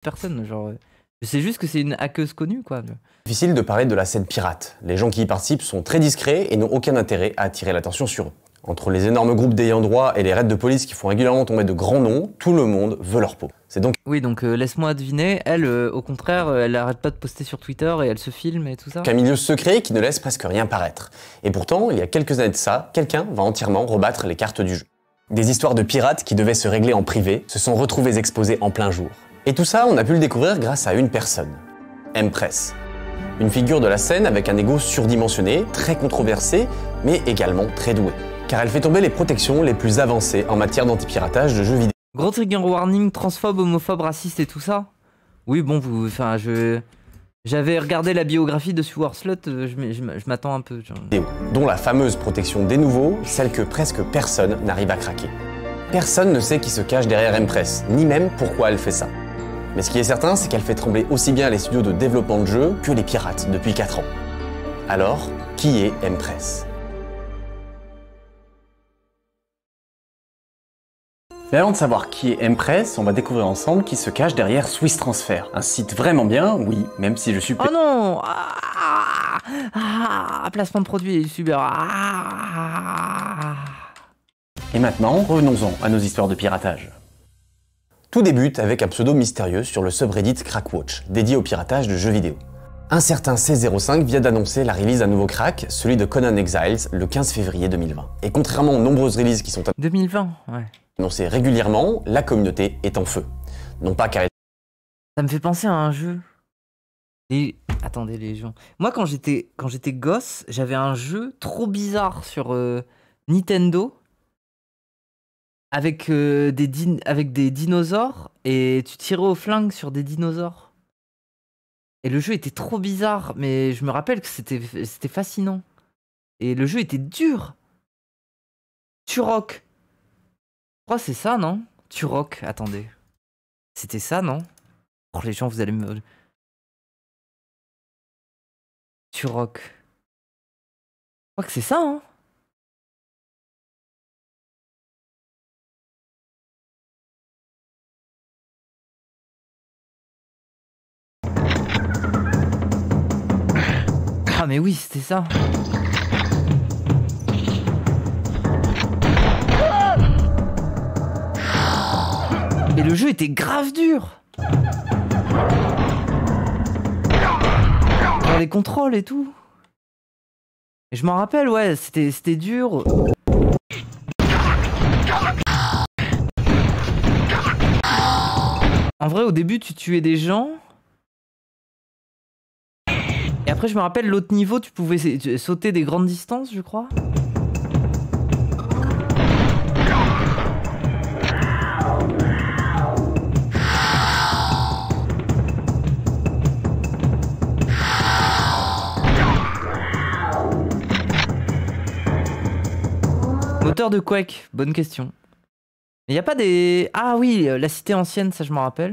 personne, genre... Je sais juste que c'est une hackeuse connue, quoi. Difficile de parler de la scène pirate. Les gens qui y participent sont très discrets et n'ont aucun intérêt à attirer l'attention sur eux. Entre les énormes groupes d'ayants droit et les raids de police qui font régulièrement tomber de grands noms, tout le monde veut leur peau. C'est donc... Oui, donc laisse-moi deviner, elle, au contraire, elle arrête pas de poster sur Twitter et elle se filme et tout ça. Un milieu secret qui ne laisse presque rien paraître. Et pourtant, il y a quelques années de ça, quelqu'un va entièrement rebattre les cartes du jeu. Des histoires de pirates qui devaient se régler en privé se sont retrouvées exposées en plein jour. Et tout ça, on a pu le découvrir grâce à une personne, Empress. Une figure de la scène avec un ego surdimensionné, très controversé, mais également très doué. Car elle fait tomber les protections les plus avancées en matière d'anti-piratage de jeux vidéo. Gros trigger warning, transphobe, homophobe, raciste et tout ça. Oui, bon, j'avais regardé la biographie de Sword Slut, je m'attends un peu. Genre. Dont la fameuse protection des nouveaux, celle que presque personne n'arrive à craquer. Personne ne sait qui se cache derrière Empress, ni même pourquoi elle fait ça. Mais ce qui est certain, c'est qu'elle fait trembler aussi bien les studios de développement de jeux que les pirates depuis 4 ans. Alors, qui est Empress ? Mais avant de savoir qui est Empress, on va découvrir ensemble qui se cache derrière Swiss Transfer. Un site vraiment bien, oui, même si je suis... Oh non, placement de produit, super. Et maintenant, revenons-en à nos histoires de piratage. Tout débute avec un pseudo mystérieux sur le subreddit Crackwatch, dédié au piratage de jeux vidéo. Un certain C05 vient d'annoncer la release d'un nouveau crack, celui de Conan Exiles, le 15 février 2020. Et contrairement aux nombreuses releases qui sont 2020, ouais. annoncées régulièrement, la communauté est en feu. Non pas car ça me fait penser à un jeu. Et attendez les gens. Moi quand j'étais gosse, j'avais un jeu trop bizarre sur Nintendo avec des dinosaures et tu tirais au flingue sur des dinosaures. Et le jeu était trop bizarre, mais je me rappelle que c'était fascinant. Et le jeu était dur. Turok. Je crois que c'est ça, non? Turok, attendez. C'était ça, non? Oh, les gens, vous allez me... Turok. Je crois que c'est ça, hein? Ah mais oui, c'était ça. Et le jeu était grave dur. Dans les contrôles et tout. Et je m'en rappelle, ouais, c'était dur. En vrai, au début, tu tuais des gens. Et après, je me rappelle, l'autre niveau, tu pouvais sauter des grandes distances, je crois. Moteur de Quake, bonne question. Il n'y a pas des... Ah oui, la cité ancienne, ça je m'en rappelle.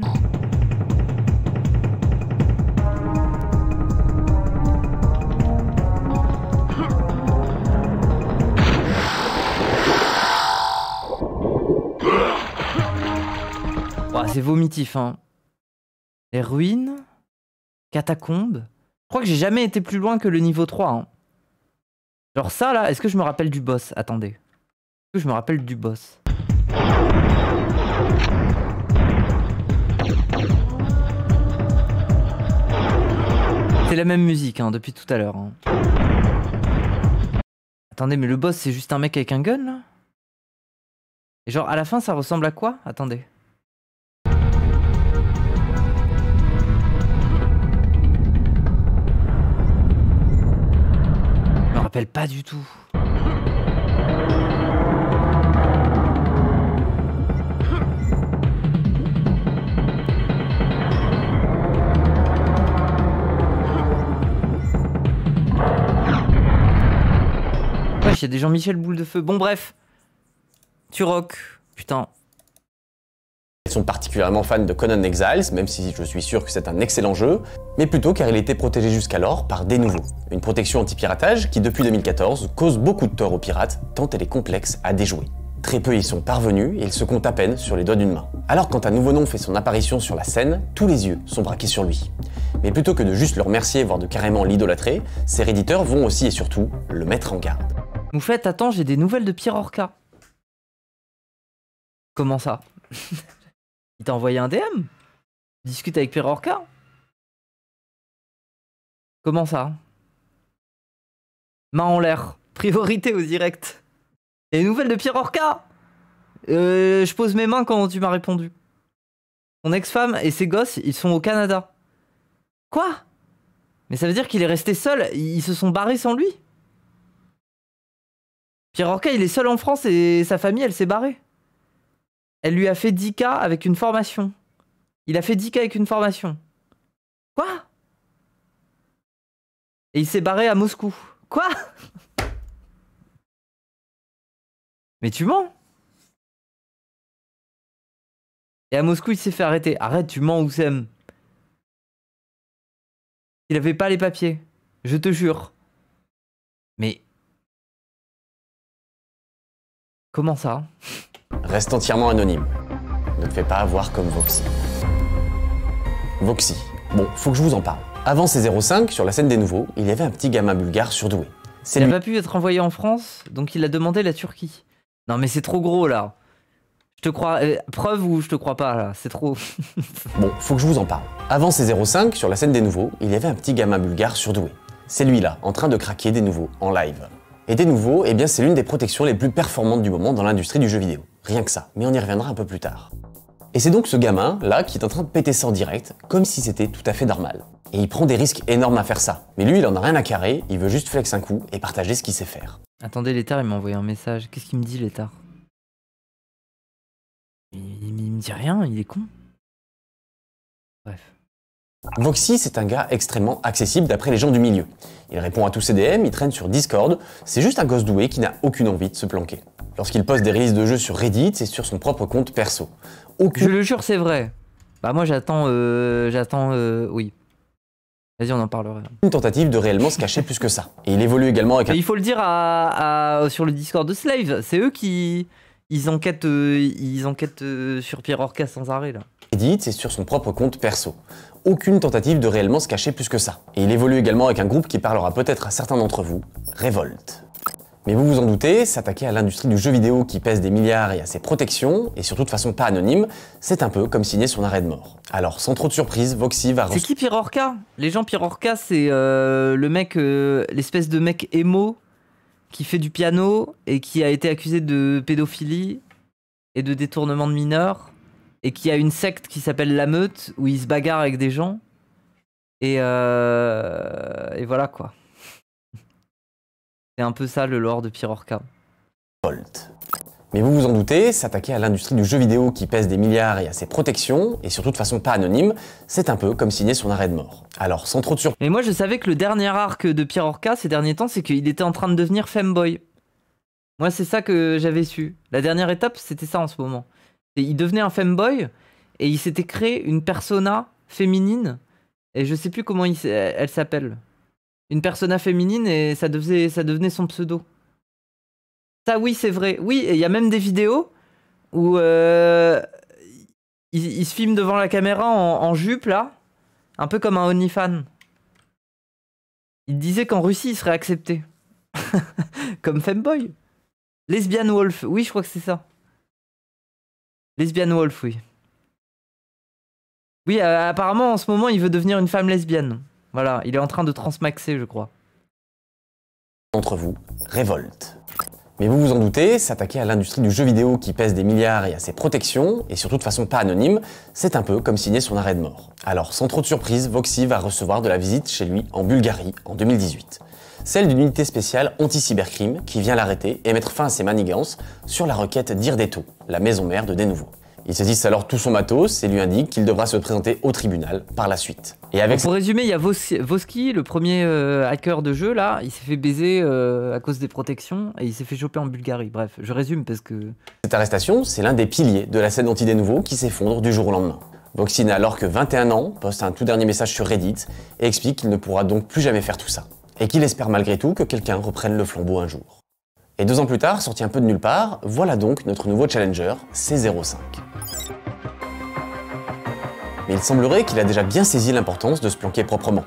C'est vomitif, hein. Les ruines, catacombes. Je crois que j'ai jamais été plus loin que le niveau 3. Hein. Genre ça, là, est-ce que je me rappelle du boss? Attendez. Est-ce que je me rappelle du boss? C'est la même musique, hein, depuis tout à l'heure. Hein. Attendez, mais le boss, c'est juste un mec avec un gun, là? Et genre, à la fin, ça ressemble à quoi? Attendez. Je me rappelle pas du tout. Wesh, il y a des Jean-Michel Boule de Feu. Bon bref. Turok, putain. Ils sont particulièrement fans de Conan Exiles, même si je suis sûr que c'est un excellent jeu, mais plutôt car il était protégé jusqu'alors par des nouveaux. Une protection anti-piratage qui, depuis 2014, cause beaucoup de tort aux pirates, tant elle est complexe à déjouer. Très peu y sont parvenus et ils se comptent à peine sur les doigts d'une main. Alors quand un nouveau nom fait son apparition sur la scène, tous les yeux sont braqués sur lui. Mais plutôt que de juste le remercier, voire de carrément l'idolâtrer, ses réditeurs vont aussi et surtout le mettre en garde. Moufette, attends, j'ai des nouvelles de Pierre Orca. Comment ça? Il t'a envoyé un DM? Discute avec Pierre Orca? Comment ça? Main en l'air. Priorité au direct. Et nouvelles de Pierre Orca? Je pose mes mains quand tu m'as répondu. Son ex-femme et ses gosses, ils sont au Canada. Quoi? Mais ça veut dire qu'il est resté seul? Ils se sont barrés sans lui? Pierre Orca, il est seul en France et sa famille, elle s'est barrée. Elle lui a fait 10K avec une formation. Il a fait 10K avec une formation. Quoi? Et il s'est barré à Moscou. Quoi? Mais tu mens? Et à Moscou, il s'est fait arrêter. Arrête, tu mens, Oussem. Il avait pas les papiers. Je te jure. Mais... comment ça? Reste entièrement anonyme. Ne te fais pas avoir comme Voxy. Voxy. Bon, faut que je vous en parle. Avant ces 05, sur la scène des nouveaux, il y avait un petit gamin bulgare surdoué. C'est Il lui. n'a pas pu être envoyé en France, donc il a demandé la Turquie. Non mais c'est trop gros là. Je te crois... preuve ou je te crois pas là, c'est trop... Bon, faut que je vous en parle. Avant ces 05, sur la scène des nouveaux, il y avait un petit gamin bulgare surdoué. C'est lui là, en train de craquer des nouveaux en live. Et des nouveaux, eh bien c'est l'une des protections les plus performantes du moment dans l'industrie du jeu vidéo. Rien que ça, mais on y reviendra un peu plus tard. Et c'est donc ce gamin là qui est en train de péter ça en direct, comme si c'était tout à fait normal. Et il prend des risques énormes à faire ça. Mais lui, il en a rien à carrer, il veut juste flex un coup et partager ce qu'il sait faire. Attendez, l'étard, il m'a envoyé un message. Qu'est-ce qu'il me dit, l'étard? Il me dit rien, il est con. Bref. Voxy, c'est un gars extrêmement accessible d'après les gens du milieu. Il répond à tous ses DM, il traîne sur Discord, c'est juste un gosse doué qui n'a aucune envie de se planquer. Lorsqu'il poste des releases de jeux sur Reddit, c'est sur son propre compte perso. Je le jure, c'est vrai. Bah moi j'attends, oui. Vas-y, on en parlera. Une tentative de réellement se cacher plus que ça. Et il évolue également avec un... Mais il faut le dire sur le Discord de Slave, c'est eux qui... Ils enquêtent sur Pierre Orca sans arrêt là. Reddit, c'est sur son propre compte perso. Aucune tentative de réellement se cacher plus que ça. Et il évolue également avec un groupe qui parlera peut-être à certains d'entre vous, Révolte. Mais vous vous en doutez, s'attaquer à l'industrie du jeu vidéo qui pèse des milliards et à ses protections, et surtout de façon pas anonyme, c'est un peu comme signer son arrêt de mort. Alors sans trop de surprise, Voxy va... C'est qui Pierre Orca? Les gens, Pierre Orca, c'est le mec, l'espèce de mec émo qui fait du piano et qui a été accusé de pédophilie et de détournement de mineurs et qui a une secte qui s'appelle La Meute où il se bagarre avec des gens et voilà quoi. C'est un peu ça le lore de Pierre Orca. Révolte. Mais vous vous en doutez, s'attaquer à l'industrie du jeu vidéo qui pèse des milliards et à ses protections, et surtout de façon pas anonyme, c'est un peu comme signer son arrêt de mort. Alors sans trop de surprise... Mais moi je savais que le dernier arc de Pierre Orca ces derniers temps, c'est qu'il était en train de devenir femboy. Moi c'est ça que j'avais su. La dernière étape c'était ça en ce moment. Et il devenait un femboy et il s'était créé une persona féminine et je sais plus comment elle s'appelle. Une persona féminine et ça devenait son pseudo. Ça oui c'est vrai. Oui, et il y a même des vidéos où il se filme devant la caméra en jupe là. Un peu comme un OnlyFans. Il disait qu'en Russie il serait accepté. Comme femboy. Lesbian Wolf, oui je crois que c'est ça. Lesbian Wolf, oui. Oui, apparemment en ce moment il veut devenir une femme lesbienne. Voilà, il est en train de transmaxer je crois. Entre vous, Révolte. Mais vous vous en doutez, s'attaquer à l'industrie du jeu vidéo qui pèse des milliards et à ses protections, et surtout de façon pas anonyme, c'est un peu comme signer son arrêt de mort. Alors sans trop de surprise, Voxy va recevoir de la visite chez lui en Bulgarie en 2018. Celle d'une unité spéciale anti-cybercrime qui vient l'arrêter et mettre fin à ses manigances sur la requête d'Irdeto, la maison mère de Denouveau. Il saisit alors tout son matos et lui indique qu'il devra se présenter au tribunal par la suite. Et avec... Pour résumer, il y a Voski, le premier hacker de jeu là, il s'est fait baiser à cause des protections et il s'est fait choper en Bulgarie. Bref, je résume parce que... Cette arrestation, c'est l'un des piliers de la scène anti-Denouveau qui s'effondre du jour au lendemain. Voxy n'a alors que 21 ans, poste un tout dernier message sur Reddit et explique qu'il ne pourra donc plus jamais faire tout ça. Et qu'il espère malgré tout que quelqu'un reprenne le flambeau un jour. Et 2 ans plus tard, sorti un peu de nulle part, voilà donc notre nouveau challenger, C05. Mais il semblerait qu'il a déjà bien saisi l'importance de se planquer proprement.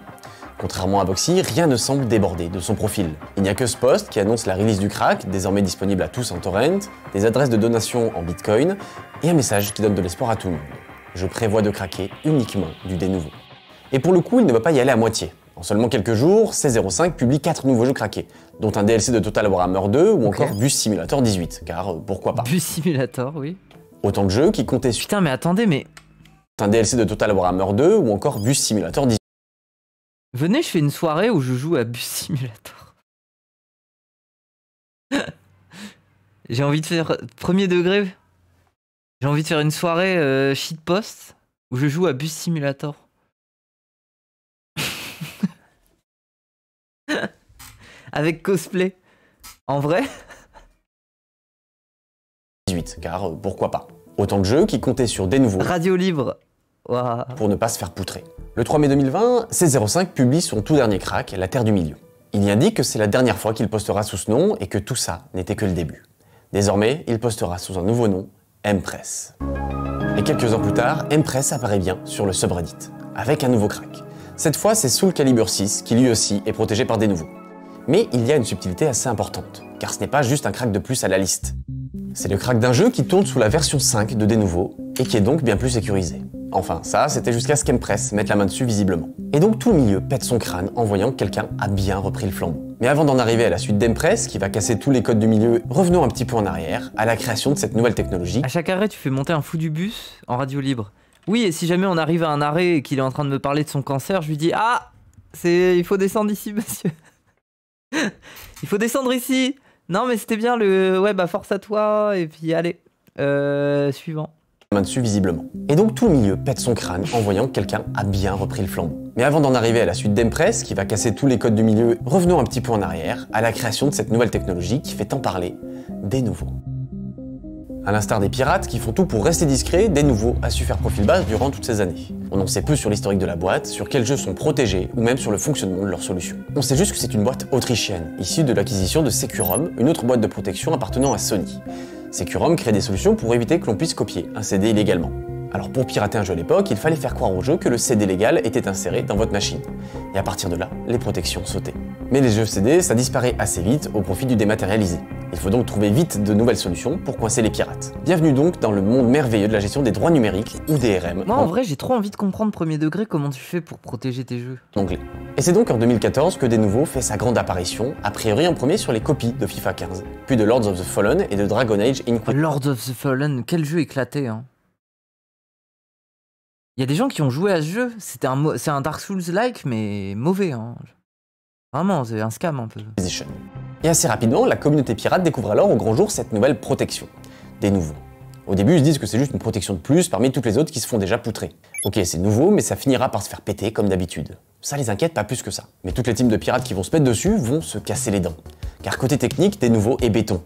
Contrairement à Boxy, rien ne semble déborder de son profil. Il n'y a que ce post qui annonce la release du crack, désormais disponible à tous en torrent, des adresses de donation en bitcoin, et un message qui donne de l'espoir à tout le monde. Je prévois de craquer uniquement du dénouveau. Et pour le coup, il ne va pas y aller à moitié. En seulement quelques jours, C05 publie 4 nouveaux jeux craqués, dont un DLC de Total Warhammer 2 ou encore Bus Simulator 18, car pourquoi pas. Bus Simulator, oui. Autant de jeux qui comptaient sur Putain, mais attendez, mais... un DLC de Total Warhammer 2 ou encore Bus Simulator 18. Venez, je fais une soirée où je joue à Bus Simulator. J'ai envie de faire... Premier degré. J'ai envie de faire une soirée shitpost où je joue à Bus Simulator. Avec cosplay. En vrai? 18, car pourquoi pas. Autant de jeux qui comptaient sur des nouveaux Radio libre. Waouh. pour ne pas se faire poutrer. Le 3 mai 2020, C05 publie son tout dernier crack, La Terre du Milieu. Il y indique que c'est la dernière fois qu'il postera sous ce nom et que tout ça n'était que le début. Désormais, il postera sous un nouveau nom, Mpress. Et quelques heures plus tard, Mpress apparaît bien sur le subreddit, avec un nouveau crack. Cette fois, c'est Soul Calibur 6 qui lui aussi est protégé par des nouveaux. Mais il y a une subtilité assez importante, car ce n'est pas juste un crack de plus à la liste. C'est le crack d'un jeu qui tourne sous la version 5 de Denuvo, et qui est donc bien plus sécurisé. Enfin, ça, c'était jusqu'à ce qu'Mpress mette la main dessus visiblement. Et donc tout le milieu pète son crâne en voyant que quelqu'un a bien repris le flambeau. Mais avant d'en arriver à la suite d'Mpress, qui va casser tous les codes du milieu, revenons un petit peu en arrière, à la création de cette nouvelle technologie. À chaque arrêt, tu fais monter un fou du bus en radio libre. Oui, et si jamais on arrive à un arrêt et qu'il est en train de me parler de son cancer, je lui dis « Ah, il faut descendre ici, monsieur. Il faut descendre ici. Non, mais c'était bien le... Ouais, bah force à toi, et puis allez. Suivant. » Main dessus visiblement. Et donc tout le milieu pète son crâne en voyant que quelqu'un a bien repris le flambeau. Mais avant d'en arriver à la suite d'Mpress, qui va casser tous les codes du milieu, revenons un petit peu en arrière, à la création de cette nouvelle technologie qui fait tant parler, des nouveaux. À l'instar des pirates qui font tout pour rester discrets, des nouveaux a su faire profil bas durant toutes ces années. On en sait peu sur l'historique de la boîte, sur quels jeux sont protégés ou même sur le fonctionnement de leur solution. On sait juste que c'est une boîte autrichienne, issue de l'acquisition de Securom, une autre boîte de protection appartenant à Sony. Securom crée des solutions pour éviter que l'on puisse copier un CD illégalement. Alors pour pirater un jeu à l'époque, il fallait faire croire au jeu que le CD légal était inséré dans votre machine. Et à partir de là, les protections sautaient. Mais les jeux CD, ça disparaît assez vite au profit du dématérialisé. Il faut donc trouver vite de nouvelles solutions pour coincer les pirates. Bienvenue donc dans le monde merveilleux de la gestion des droits numériques, ou DRM. Moi, en vrai, j'ai trop envie de comprendre premier degré comment tu fais pour protéger tes jeux. Anglais. Et c'est donc en 2014 que Denuvo fait sa grande apparition, a priori en premier sur les copies de FIFA 15, puis de Lords of the Fallen et de Dragon Age Inquisition. Lords of the Fallen, quel jeu éclaté, hein. Il y a des gens qui ont joué à ce jeu, c'est un Dark Souls-like, mais mauvais, hein. Vraiment, c'est un scam un peu. Et assez rapidement, la communauté pirate découvre alors au grand jour cette nouvelle protection, des nouveaux. Au début, ils se disent que c'est juste une protection de plus parmi toutes les autres qui se font déjà poutrer. Ok, c'est nouveau, mais ça finira par se faire péter comme d'habitude. Ça les inquiète pas plus que ça. Mais toutes les teams de pirates qui vont se mettre dessus vont se casser les dents. Car côté technique, des nouveaux est béton.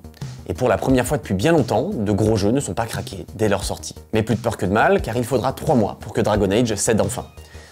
Et pour la première fois depuis bien longtemps, de gros jeux ne sont pas craqués dès leur sortie. Mais plus de peur que de mal, car il faudra 3 mois pour que Dragon Age cède enfin.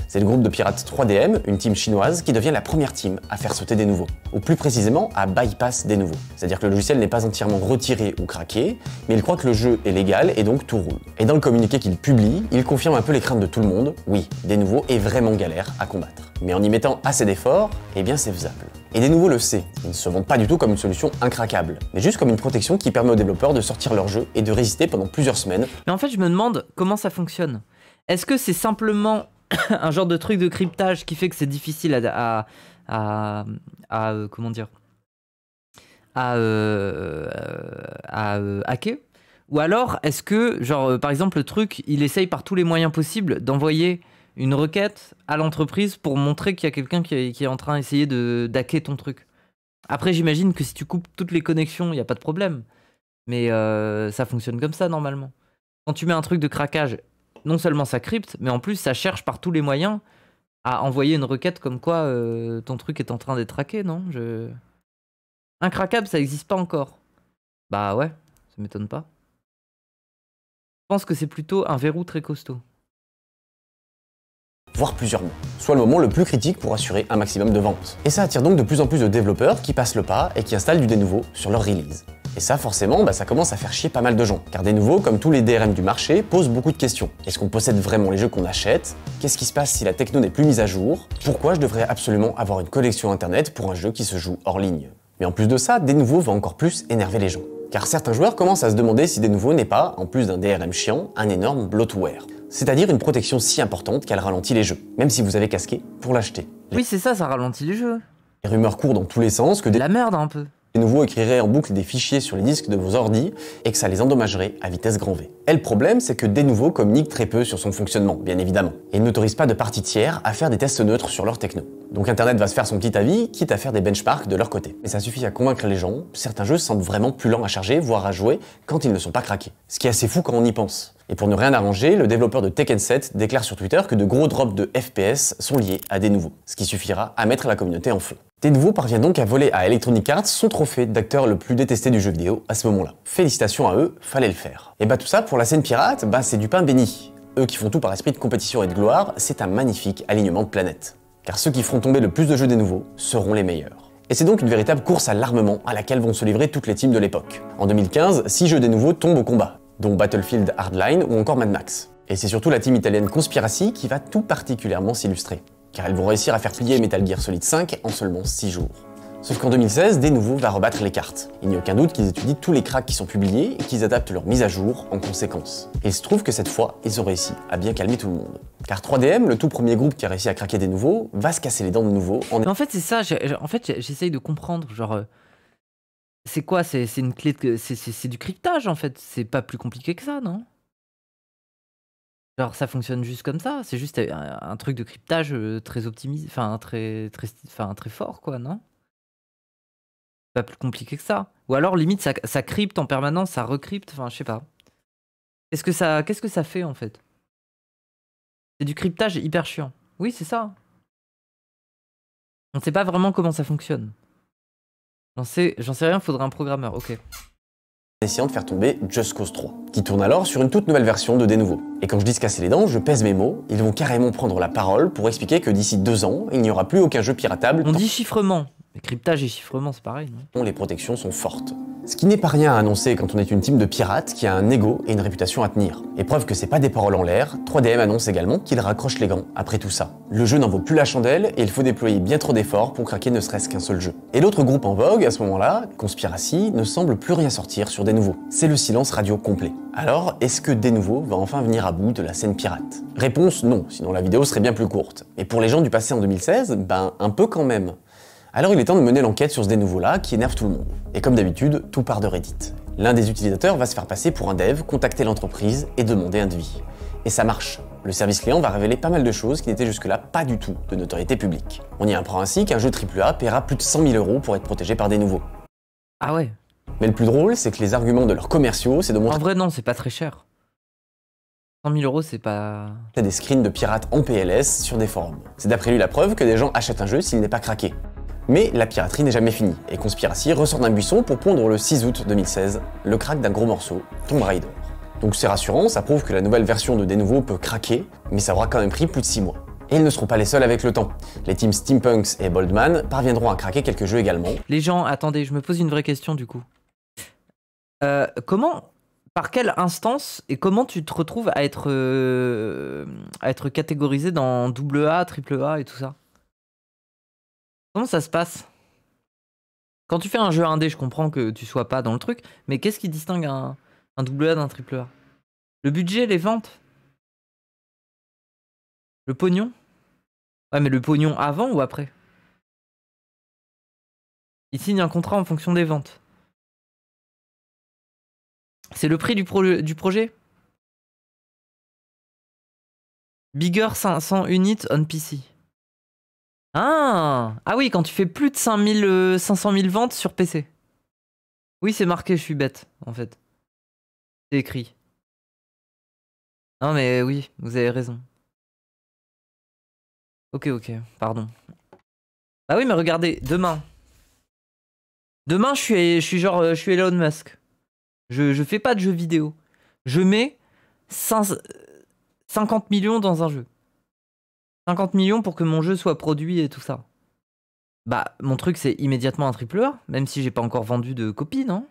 C'est le groupe de pirates 3DM, une team chinoise, qui devient la première team à faire sauter des nouveaux. Ou plus précisément, à bypass des nouveaux. C'est-à-dire que le logiciel n'est pas entièrement retiré ou craqué, mais il croit que le jeu est légal et donc tout roule. Et dans le communiqué qu'il publie, il confirme un peu les craintes de tout le monde. Oui, des nouveaux est vraiment galère à combattre. Mais en y mettant assez d'efforts, eh bien c'est faisable. Et des nouveaux le sait, ils ne se vendent pas du tout comme une solution incraquable, mais juste comme une protection qui permet aux développeurs de sortir leur jeu et de résister pendant plusieurs semaines. Mais en fait, je me demande comment ça fonctionne. Est-ce que c'est simplement un genre de truc de cryptage qui fait que c'est difficile comment dire, à hacker? Ou alors est-ce que genre par exemple le truc il essaye par tous les moyens possibles d'envoyer une requête à l'entreprise pour montrer qu'il y a quelqu'un qui est en train d'essayer d'hacker ton truc. Après j'imagine que si tu coupes toutes les connexions il n'y a pas de problème, mais ça fonctionne comme ça normalement. Quand tu mets un truc de craquage, non seulement ça crypte, mais en plus ça cherche par tous les moyens à envoyer une requête comme quoi ton truc est en train d'être hacké, non? Incraquable, ça n'existe pas encore. Bah ouais, ça m'étonne pas. Je pense que c'est plutôt un verrou très costaud. voire plusieurs mois, soit le moment le plus critique pour assurer un maximum de ventes. Et ça attire donc de plus en plus de développeurs qui passent le pas et qui installent du Denuvo sur leur release. Et ça forcément, ça commence à faire chier pas mal de gens, car Denuvo, comme tous les DRM du marché, pose beaucoup de questions. Est-ce qu'on possède vraiment les jeux qu'on achète? Qu'est-ce qui se passe si la techno n'est plus mise à jour? Pourquoi je devrais absolument avoir une connexion internet pour un jeu qui se joue hors ligne? Mais en plus de ça, Denuvo va encore plus énerver les gens. Car certains joueurs commencent à se demander si Denuvo n'est pas, en plus d'un DRM chiant, un énorme bloatware. C'est-à-dire une protection si importante qu'elle ralentit les jeux, même si vous avez casqué pour l'acheter. Oui, c'est ça, ça ralentit les jeux. Les rumeurs courent dans tous les sens que La merde un peu. Denuvo écrirait en boucle des fichiers sur les disques de vos ordis et que ça les endommagerait à vitesse grand V. Et le problème, c'est que Denuvo communique très peu sur son fonctionnement, bien évidemment, et il n'autorise pas de parties tiers à faire des tests neutres sur leur techno. Donc Internet va se faire son petit avis, quitte à faire des benchmarks de leur côté. Mais ça suffit à convaincre les gens, certains jeux semblent vraiment plus lents à charger, voire à jouer, quand ils ne sont pas craqués. Ce qui est assez fou quand on y pense. Et pour ne rien arranger, le développeur de Tekken 7 déclare sur Twitter que de gros drops de FPS sont liés à Denuvo, ce qui suffira à mettre la communauté en feu. Denuvo parvient donc à voler à Electronic Arts son trophée d'acteur le plus détesté du jeu vidéo à ce moment-là. Félicitations à eux, fallait le faire. Et tout ça pour la scène pirate, c'est du pain béni. Eux qui font tout par esprit de compétition et de gloire, c'est un magnifique alignement de planètes. Car ceux qui feront tomber le plus de jeux Denuvo seront les meilleurs. Et c'est donc une véritable course à l'armement à laquelle vont se livrer toutes les teams de l'époque. En 2015, 6 jeux Denuvo tombent au combat, dont Battlefield Hardline ou encore Mad Max. Et c'est surtout la team italienne Conspiracy qui va tout particulièrement s'illustrer, car elles vont réussir à faire plier Metal Gear Solid 5 en seulement 6 jours. Sauf qu'en 2016, Denuvo va rebattre les cartes. Il n'y a aucun doute qu'ils étudient tous les cracks qui sont publiés et qu'ils adaptent leur mise à jour en conséquence. Et il se trouve que cette fois, ils ont réussi à bien calmer tout le monde. Car 3DM, le tout premier groupe qui a réussi à craquer Denuvo, va se casser les dents de nouveau Mais en fait, c'est ça, j'essaye de comprendre, genre... c'est quoi? C'est une clé de... C'est du cryptage, en fait. C'est pas plus compliqué que ça, non? Genre, ça fonctionne juste comme ça. C'est juste un truc de cryptage très optimisé, enfin, très fort, quoi, non? Pas plus compliqué que ça. Ou alors, limite, ça crypte en permanence, ça recrypte, enfin, je sais pas. Qu'est-ce que ça fait, en fait? C'est du cryptage hyper chiant. Oui, c'est ça. On sait pas vraiment comment ça fonctionne. J'en sais rien, faudrait un programmeur, ok. essayant de faire tomber Just Cause 3, qui tourne alors sur une toute nouvelle version de Denuvo. Et quand je dis se casser les dents, je pèse mes mots, ils vont carrément prendre la parole pour expliquer que d'ici 2 ans, il n'y aura plus aucun jeu piratable. On dit chiffrement. Mais cryptage et chiffrement, c'est pareil, non? Les protections sont fortes. Ce qui n'est pas rien à annoncer quand on est une team de pirates qui a un ego et une réputation à tenir. Et preuve que c'est pas des paroles en l'air, 3DM annonce également qu'il raccroche les gants après tout ça. Le jeu n'en vaut plus la chandelle et il faut déployer bien trop d'efforts pour craquer ne serait-ce qu'un seul jeu. Et l'autre groupe en vogue à ce moment-là, Conspiracy, ne semble plus rien sortir sur Denuvo. C'est le silence radio complet. Alors, est-ce que Denuvo va enfin venir à bout de la scène pirate? Réponse non, sinon la vidéo serait bien plus courte. Et pour les gens du passé en 2016, un peu quand même. Alors il est temps de mener l'enquête sur ce Denuvo-là qui énerve tout le monde. Et comme d'habitude, tout part de Reddit. L'un des utilisateurs va se faire passer pour un dev, contacter l'entreprise et demander un devis. Et ça marche. Le service client va révéler pas mal de choses qui n'étaient jusque-là pas du tout de notoriété publique. On y apprend ainsi qu'un jeu AAA paiera plus de 100 000 € pour être protégé par Denuvo. Ah ouais. Mais le plus drôle, c'est que les arguments de leurs commerciaux, c'est de montrer... En vrai non, c'est pas très cher. 100 000 €, c'est pas... des screens de pirates en PLS sur des forums. C'est d'après lui la preuve que des gens achètent un jeu s'il n'est pas craqué. Mais la piraterie n'est jamais finie, et Conspiracy ressort d'un buisson pour pondre le 6 août 2016 le crack d'un gros morceau, Tomb Raider. Donc c'est rassurant, ça prouve que la nouvelle version de Denuvo peut craquer, mais ça aura quand même pris plus de 6 mois. Et ils ne seront pas les seuls avec le temps. Les teams Steampunks et Boldman parviendront à craquer quelques jeux également. Les gens, attendez, je me pose une vraie question du coup. Par quelle instance et comment tu te retrouves à être catégorisé dans AA, AAA et tout ça? Comment ça se passe? Quand tu fais un jeu indé, je comprends que tu sois pas dans le truc, mais qu'est-ce qui distingue un AA d'un AAA? Le budget, les ventes? Le pognon? Ouais, mais le pognon avant ou après? Il signe un contrat en fonction des ventes. C'est le prix du projet? Bigger 500 units on PC. Ah oui, quand tu fais plus de 500 000 ventes sur PC. Oui, c'est marqué, je suis bête, en fait. C'est écrit. Non, mais oui, vous avez raison. Ok, pardon. Ah oui, mais regardez, demain. Demain, je suis Elon Musk. Je fais pas de jeux vidéo. Je mets 50 millions dans un jeu. 50 millions pour que mon jeu soit produit et tout ça. Bah, mon truc, c'est immédiatement un triple A, même si j'ai pas encore vendu de copies, non?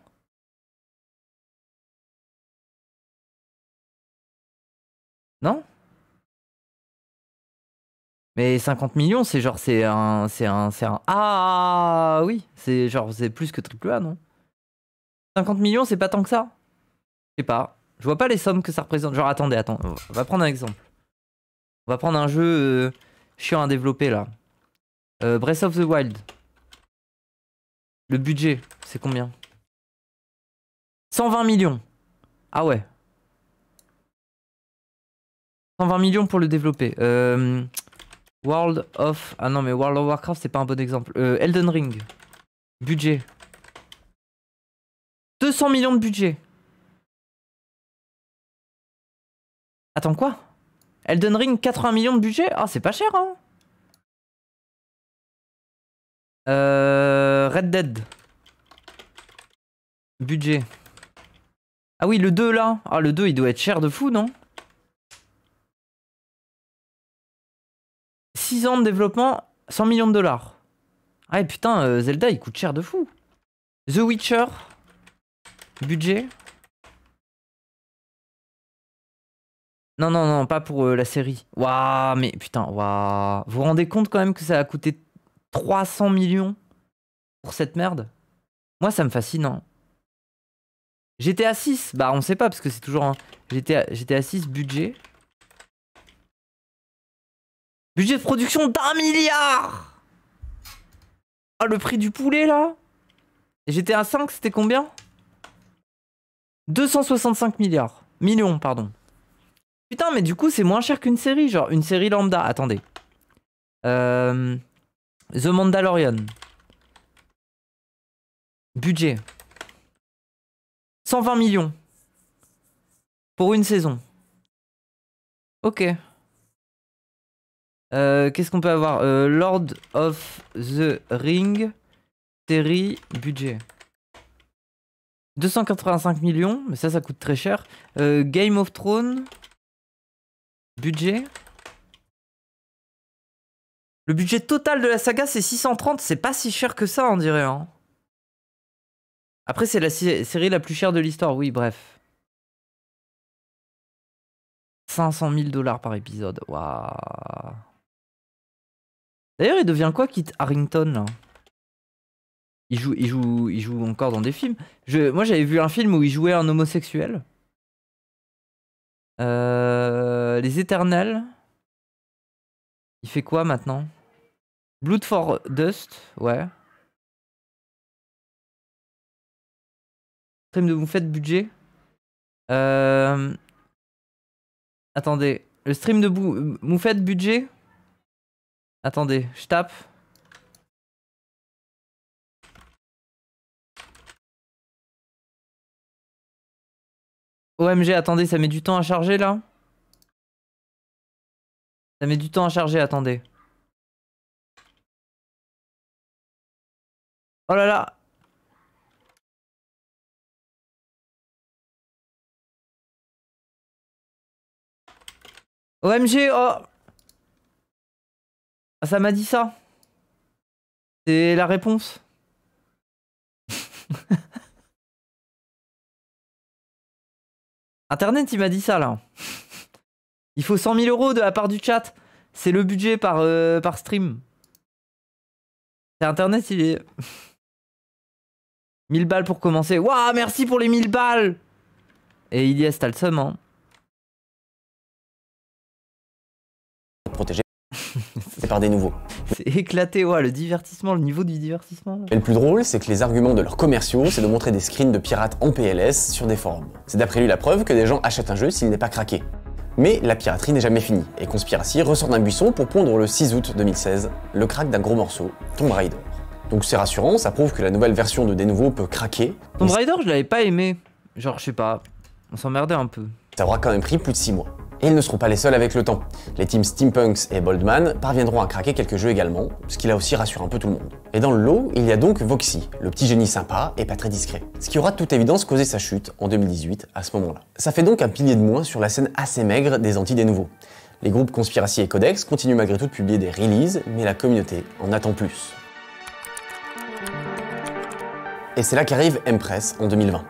Non? Mais 50 millions, c'est genre, c'est un... Ah oui, c'est genre, c'est plus que triple A, non? 50 millions, c'est pas tant que ça? Je sais pas. Je vois pas les sommes que ça représente. Genre, attendez, attends. On va prendre un exemple. On va prendre un jeu chiant à développer, là. Breath of the Wild. Le budget, c'est combien? 120 millions. Ah ouais. 120 millions pour le développer. World of... Ah non, mais World of Warcraft, c'est pas un bon exemple. Elden Ring. Budget. 200 millions de budget. Attends, quoi? Elden Ring, 80 millions de budget? Ah, c'est pas cher, hein? Red Dead. Budget. Ah oui, le 2, là. Ah, le 2, il doit être cher de fou, non? 6 ans de développement, 100 millions de dollars. Ah, et putain, Zelda, il coûte cher de fou. The Witcher. Budget. Non, non, non, pas pour la série. Waouh, mais putain, waouh. Vous vous rendez compte quand même que ça a coûté 300 millions pour cette merde? Moi, ça me fascine, hein. GTA 6, bah on sait pas parce que c'est toujours un... GTA 6, budget. Budget de production d'1 milliard. Ah, le prix du poulet, là. Et GTA 5, c'était combien? 265 milliards. Millions, pardon. Putain, mais du coup, c'est moins cher qu'une série. Genre, une série lambda. Attendez. The Mandalorian. Budget. 120 millions. Pour une saison. Ok. Qu'est-ce qu'on peut avoir? Lord of the Ring. Série. Budget. 285 millions. Mais ça coûte très cher. Game of Thrones. Budget. Le budget total de la saga, c'est 630. C'est pas si cher que ça, on dirait. Hein. Après, c'est la série la plus chère de l'histoire. Oui, bref. 500 000 $ par épisode. Waouh. D'ailleurs, il devient quoi, Kit Harington, là? Il joue encore dans des films. Moi, j'avais vu un film où il jouait un homosexuel. Les Éternels. Il fait quoi maintenant? Blood for Dust, ouais. Stream de Moufette budget. Attendez. Le stream de Moufette budget. Attendez, je tape. OMG, attendez, ça met du temps à charger là. Ça met du temps à charger, attendez. Oh là là. OMG, oh. Ah, ça m'a dit ça. C'est la réponse. Internet, il m'a dit ça là. Il faut 100 000 € de la part du chat. C'est le budget par stream. C'est Internet, il est... 1000 balles pour commencer. Waouh, merci pour les 1000 balles. Et Ilyes, t'as le seum, hein. Protégé par des nouveaux. C'est éclaté, ouais, le divertissement, le niveau du divertissement. Là. Et le plus drôle, c'est que les arguments de leurs commerciaux, c'est de montrer des screens de pirates en PLS sur des forums. C'est d'après lui la preuve que des gens achètent un jeu s'il n'est pas craqué. Mais la piraterie n'est jamais finie, et Conspiracy ressort d'un buisson pour pondre le 6 août 2016 le crack d'un gros morceau, Tomb Raider. Donc c'est rassurant, ça prouve que la nouvelle version de Denuvo peut craquer. Tomb Raider, je l'avais pas aimé. Genre, je sais pas, on s'emmerdait un peu. Ça aura quand même pris plus de 6 mois. Et ils ne seront pas les seuls avec le temps. Les teams Steampunks et Boldman parviendront à craquer quelques jeux également, ce qui là aussi rassure un peu tout le monde. Et dans le lot, il y a donc Voxy, le petit génie sympa et pas très discret. Ce qui aura de toute évidence causé sa chute en 2018 à ce moment-là. Ça fait donc un pilier de moins sur la scène assez maigre des anti-Denuvo. Les groupes Conspiracy et Codex continuent malgré tout de publier des releases, mais la communauté en attend plus. Et c'est là qu'arrive Empress en 2020.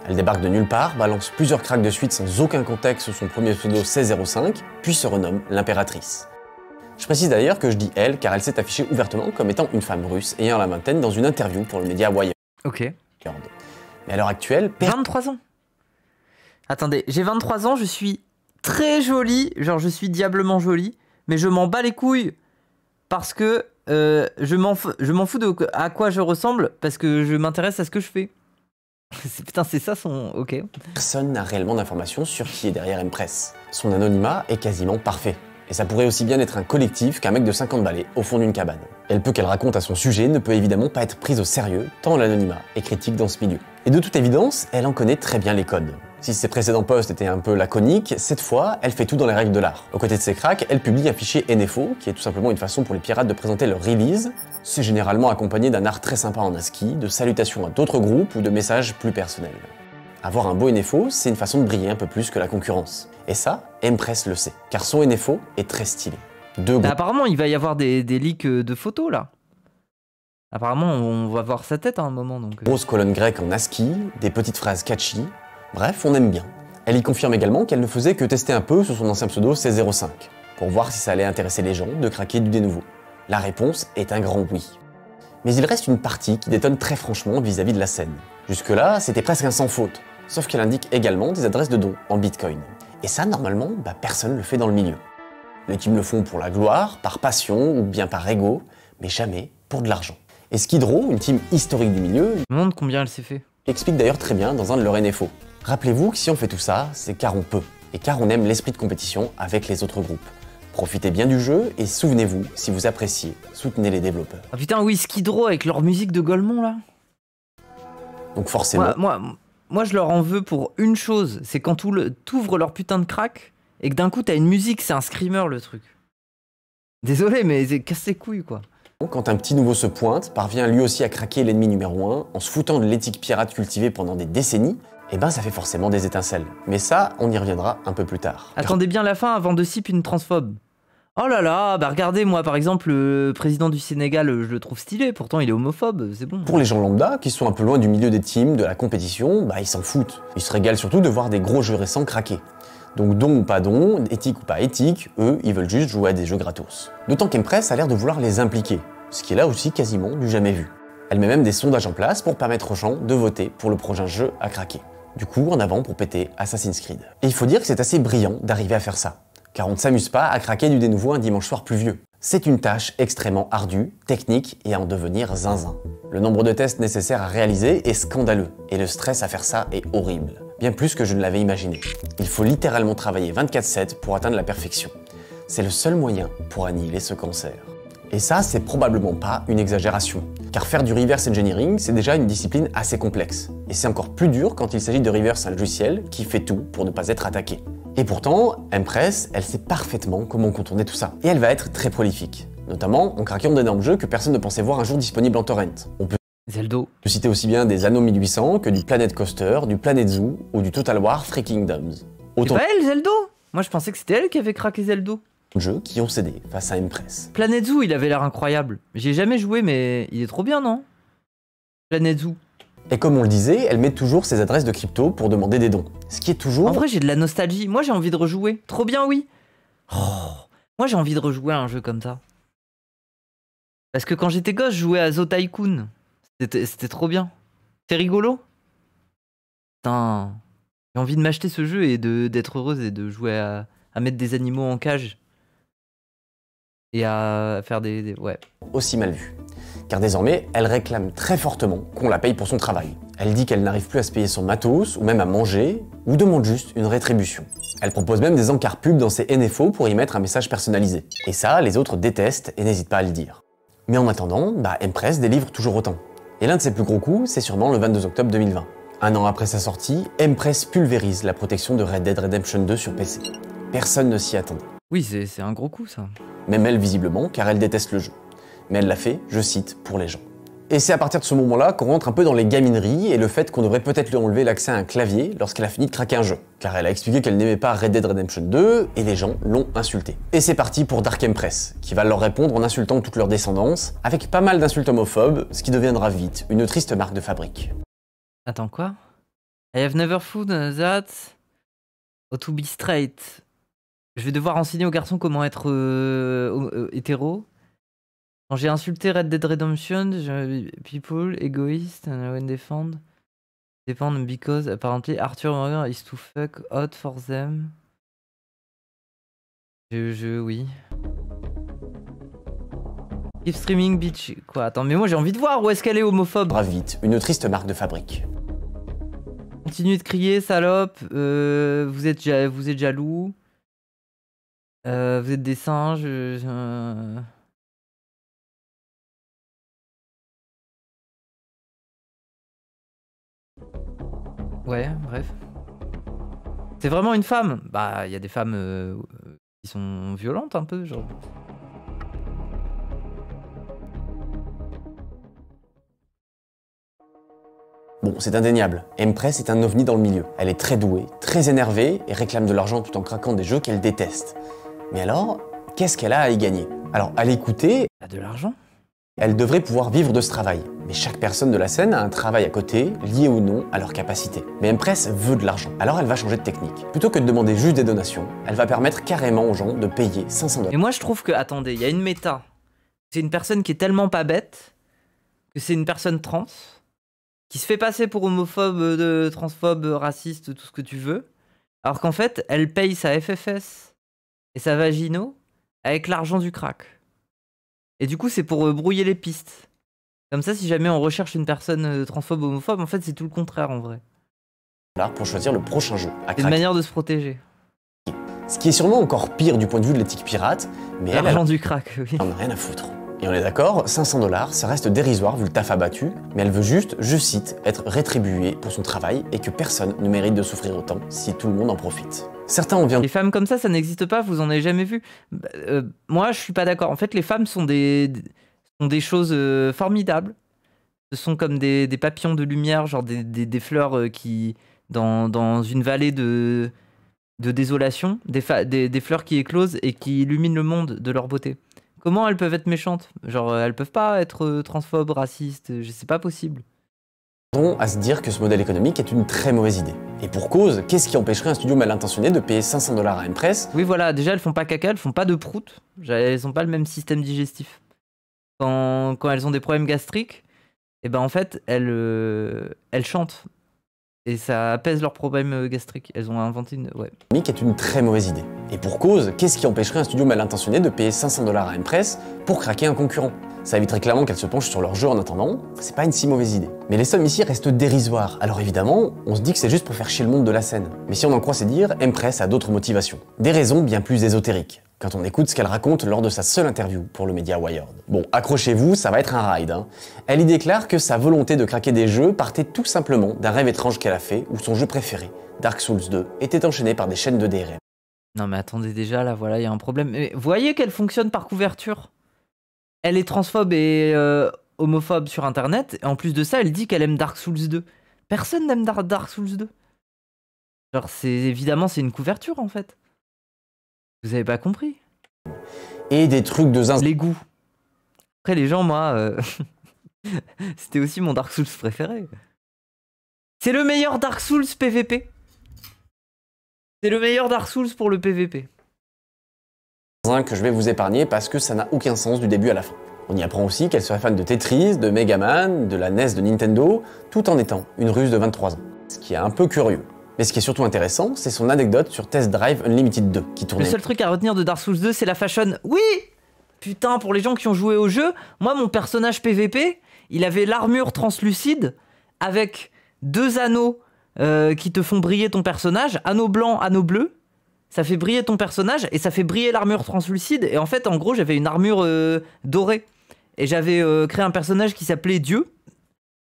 Elle débarque de nulle part, balance plusieurs cracks de suite sans aucun contexte sous son premier pseudo 1605, puis se renomme l'Impératrice. Je précise d'ailleurs que je dis elle car elle s'est affichée ouvertement comme étant une femme russe ayant la vingtaine dans une interview pour le média Wired. Ok. Mais à l'heure actuelle, 23 ans. Attendez, j'ai 23 ans, je suis très jolie, genre je suis diablement jolie, mais je m'en bats les couilles parce que je m'en fous de à quoi je ressemble parce que je m'intéresse à ce que je fais. Putain, c'est ça son... Ok. Personne n'a réellement d'informations sur qui est derrière Empress. Son anonymat est quasiment parfait. Et ça pourrait aussi bien être un collectif qu'un mec de 50 balais au fond d'une cabane. Et le peu qu'elle raconte à son sujet ne peut évidemment pas être prise au sérieux, tant l'anonymat est critique dans ce milieu. Et de toute évidence, elle en connaît très bien les codes. Si ses précédents posts étaient un peu laconiques, cette fois, elle fait tout dans les règles de l'art. Aux côtés de ses cracks, elle publie un fichier NFO, qui est tout simplement une façon pour les pirates de présenter leur release. C'est généralement accompagné d'un art très sympa en ASCII, de salutations à d'autres groupes ou de messages plus personnels. Avoir un beau NFO, c'est une façon de briller un peu plus que la concurrence. Et ça, Empress le sait, car son NFO est très stylé. Apparemment, il va y avoir des leaks de photos, là. Apparemment, on va voir sa tête à un moment, donc... Grosses colonnes grecques en ASCII, des petites phrases catchy, bref, on aime bien. Elle y confirme également qu'elle ne faisait que tester un peu sous son ancien pseudo 1605, pour voir si ça allait intéresser les gens de craquer du dénouveau. La réponse est un grand oui. Mais il reste une partie qui détonne très franchement vis-à-vis de la scène. Jusque-là, c'était presque un sans faute, sauf qu'elle indique également des adresses de dons en Bitcoin. Et ça, normalement, personne ne le fait dans le milieu. Les teams le font pour la gloire, par passion ou bien par ego, mais jamais pour de l'argent. Et Skid Row, une team historique du milieu, Je me demande combien elle s'est fait. explique d'ailleurs très bien dans un de leurs NFO. Rappelez-vous que si on fait tout ça, c'est car on peut, et car on aime l'esprit de compétition avec les autres groupes. Profitez bien du jeu et souvenez-vous, si vous appréciez, soutenez les développeurs. Ah putain, oui, Skid Row avec leur musique de Golemont, là. Donc forcément... Moi, je leur en veux pour une chose, c'est quand t'ouvres leur putain de crack et que d'un coup t'as une musique, c'est un screamer le truc. Désolé, mais casse les couilles quoi. Quand un petit nouveau se pointe, parvient lui aussi à craquer l'ennemi numéro 1 en se foutant de l'éthique pirate cultivée pendant des décennies, et ça fait forcément des étincelles. Mais ça, on y reviendra un peu plus tard. Attendez bien la fin avant de sip une transphobe. Oh là là, regardez, moi par exemple, le président du Sénégal, je le trouve stylé, pourtant il est homophobe, c'est bon. Pour les gens lambda, qui sont un peu loin du milieu des teams, de la compétition, ils s'en foutent. Ils se régalent surtout de voir des gros jeux récents craquer. Donc don ou pas don, éthique ou pas éthique, eux, ils veulent juste jouer à des jeux gratos. D'autant qu'Empress a l'air de vouloir les impliquer, ce qui est là aussi quasiment du jamais vu. Elle met même des sondages en place pour permettre aux gens de voter pour le prochain jeu à craquer. Du coup, en avant pour péter Assassin's Creed. Et il faut dire que c'est assez brillant d'arriver à faire ça. Car on ne s'amuse pas à craquer du dénouveau un dimanche soir pluvieux. C'est une tâche extrêmement ardue, technique et à en devenir zinzin. Le nombre de tests nécessaires à réaliser est scandaleux, et le stress à faire ça est horrible. Bien plus que je ne l'avais imaginé. Il faut littéralement travailler 24/7 pour atteindre la perfection. C'est le seul moyen pour annihiler ce cancer. Et ça, c'est probablement pas une exagération. Car faire du reverse engineering, c'est déjà une discipline assez complexe. Et c'est encore plus dur quand il s'agit de reverse un logiciel qui fait tout pour ne pas être attaqué. Et pourtant, Empress, elle sait parfaitement comment contourner tout ça. Et elle va être très prolifique, notamment en craquant d'énormes jeux que personne ne pensait voir un jour disponibles en torrent. On peut Zeldo. citer aussi bien des Anno 1800 que du Planet Coaster, du Planet Zoo ou du Total War Three Kingdoms. C'est Autant pas elle, Zeldo? Moi je pensais que c'était elle qui avait craqué Zeldo. de jeux qui ont cédé face à Empress. Planet Zoo, il avait l'air incroyable. J'y ai jamais joué, mais il est trop bien, non? Planet Zoo. Et comme on le disait, elle met toujours ses adresses de crypto pour demander des dons. Ce qui est toujours... En vrai, j'ai de la nostalgie. Moi, j'ai envie de rejouer. Trop bien, oui. Oh, moi, j'ai envie de rejouer à un jeu comme ça. Parce que quand j'étais gosse, je jouais à Zo Tycoon. C'était trop bien. C'est rigolo. Putain. J'ai envie de m'acheter ce jeu et d'être heureuse et de jouer à mettre des animaux en cage. Et à faire ouais. aussi mal vu. Car désormais, elle réclame très fortement qu'on la paye pour son travail. Elle dit qu'elle n'arrive plus à se payer son matos, ou même à manger, ou demande juste une rétribution. Elle propose même des encarts pubs dans ses NFO pour y mettre un message personnalisé. Et ça, les autres détestent et n'hésitent pas à le dire. Mais en attendant, Empress délivre toujours autant. Et l'un de ses plus gros coups, c'est sûrement le 22 octobre 2020. Un an après sa sortie, Empress pulvérise la protection de Red Dead Redemption 2 sur PC. Personne ne s'y attendait. Oui, c'est un gros coup, ça. Même elle visiblement, car elle déteste le jeu. Mais elle l'a fait, je cite, pour les gens. Et c'est à partir de ce moment-là qu'on rentre un peu dans les gamineries et le fait qu'on devrait peut-être lui enlever l'accès à un clavier lorsqu'elle a fini de craquer un jeu. Car elle a expliqué qu'elle n'aimait pas Red Dead Redemption 2 et les gens l'ont insulté. Et c'est parti pour Dark Empress, qui va leur répondre en insultant toute leur descendance, avec pas mal d'insultes homophobes, ce qui deviendra vite une triste marque de fabrique. Attends, quoi? I have never found that. Oh, to be straight. Je vais devoir enseigner aux garçons comment être hétéro. Quand j'ai insulté Red Dead Redemption, people, égoïste, and when defend because apparently Arthur Morgan is too fuck hot for them. Oui. Keep streaming bitch. Quoi? Attends, mais moi j'ai envie de voir où est-ce qu'elle est homophobe. Vite, une triste marque de fabrique. Continuez de crier, salope. Vous êtes jaloux. Vous êtes des singes. Ouais, bref. C'est vraiment une femme. Bah, il y a des femmes qui sont violentes un peu, genre. Bon, c'est indéniable, Empress est un ovni dans le milieu. Elle est très douée, très énervée et réclame de l'argent tout en craquant des jeux qu'elle déteste. Mais alors, qu'est-ce qu'elle a à y gagner? Alors, à l'écouter, Elle a de l'argent? elle devrait pouvoir vivre de ce travail. Mais chaque personne de la scène a un travail à côté, lié ou non à leur capacité. Mais Empress veut de l'argent, alors elle va changer de technique. Plutôt que de demander juste des donations, elle va permettre carrément aux gens de payer 500 $. Et moi je trouve que, attendez, il y a une méta. C'est une personne qui est tellement pas bête que c'est une personne trans qui se fait passer pour homophobe, transphobe, raciste, tout ce que tu veux. Alors qu'en fait, elle paye sa FFS et sa vagino avec l'argent du crack. Et du coup, c'est pour brouiller les pistes. Comme ça, si jamais on recherche une personne transphobe ou homophobe, en fait, c'est tout le contraire en vrai. Pour choisir le prochain jeu à C'est une craquer. manière de se protéger. Ce qui est sûrement encore pire du point de vue de l'éthique pirate, mais elle L'argent du crack, oui. en a rien à foutre. Et on est d'accord, 500 $, ça reste dérisoire vu le taf abattu, mais elle veut juste, je cite, être rétribuée pour son travail et que personne ne mérite de souffrir autant si tout le monde en profite. Certains ont bien Les femmes comme ça n'existe pas, vous en avez jamais vu. Moi, je suis pas d'accord. En fait, les femmes sont des choses formidables. Ce sont comme des papillons de lumière, genre des fleurs qui, dans une vallée de désolation, des fleurs qui éclosent et qui illuminent le monde de leur beauté. Comment elles peuvent être méchantes? Genre, elles peuvent pas être transphobes, racistes, c'est pas possible. à se dire que ce modèle économique est une très mauvaise idée. Et pour cause, qu'est-ce qui empêcherait un studio mal intentionné de payer 500 $ à Empress? Oui, voilà, déjà, elles font pas caca, elles font pas de prout. Elles ont pas le même système digestif. Quand elles ont des problèmes gastriques, et ben en fait, elles chantent. Et ça apaise leurs problèmes gastriques. Elles ont inventé une... Ouais. Est une très mauvaise idée. Et pour cause, qu'est-ce qui empêcherait un studio mal intentionné de payer 500 $ à Empress pour craquer un concurrent? Ça éviterait clairement qu'elle se penche sur leur jeu en attendant, c'est pas une si mauvaise idée. Mais les sommes ici restent dérisoires, alors évidemment, on se dit que c'est juste pour faire chier le monde de la scène. Mais si on en croit ses dires, Empress a d'autres motivations. Des raisons bien plus ésotériques, quand on écoute ce qu'elle raconte lors de sa seule interview pour le média Wired. Bon, accrochez-vous, ça va être un ride, hein. Elle y déclare que sa volonté de craquer des jeux partait tout simplement d'un rêve étrange qu'elle a fait, où son jeu préféré, Dark Souls 2, était enchaîné par des chaînes de DRM. Non mais attendez, déjà là, voilà, il y a un problème. Mais vous voyez qu'elle fonctionne par couverture. Elle est transphobe et homophobe sur internet, et en plus de ça, elle dit qu'elle aime Dark Souls 2. Personne n'aime Dark Souls 2. Genre, évidemment, c'est une couverture en fait. Vous avez pas compris. Et des trucs de zinzin. Les goûts. Après, les gens, moi, c'était aussi mon Dark Souls préféré. C'est le meilleur Dark Souls PVP. C'est le meilleur Dark Souls pour le PVP. Que je vais vous épargner parce que ça n'a aucun sens du début à la fin. On y apprend aussi qu'elle serait fan de Tetris, de Mega Man, de la NES de Nintendo, tout en étant une Russe de 23 ans. Ce qui est un peu curieux. Mais ce qui est surtout intéressant, c'est son anecdote sur Test Drive Unlimited 2, qui tournait... Le seul truc à retenir de Dark Souls 2, c'est la fashion. Oui! Putain, pour les gens qui ont joué au jeu, moi, mon personnage PVP, il avait l'armure translucide avec 2 anneaux qui te font briller ton personnage, anneau blanc, anneau bleu. Ça fait briller ton personnage et ça fait briller l'armure translucide. Et en fait, en gros, j'avais une armure dorée. Et j'avais créé un personnage qui s'appelait Dieu.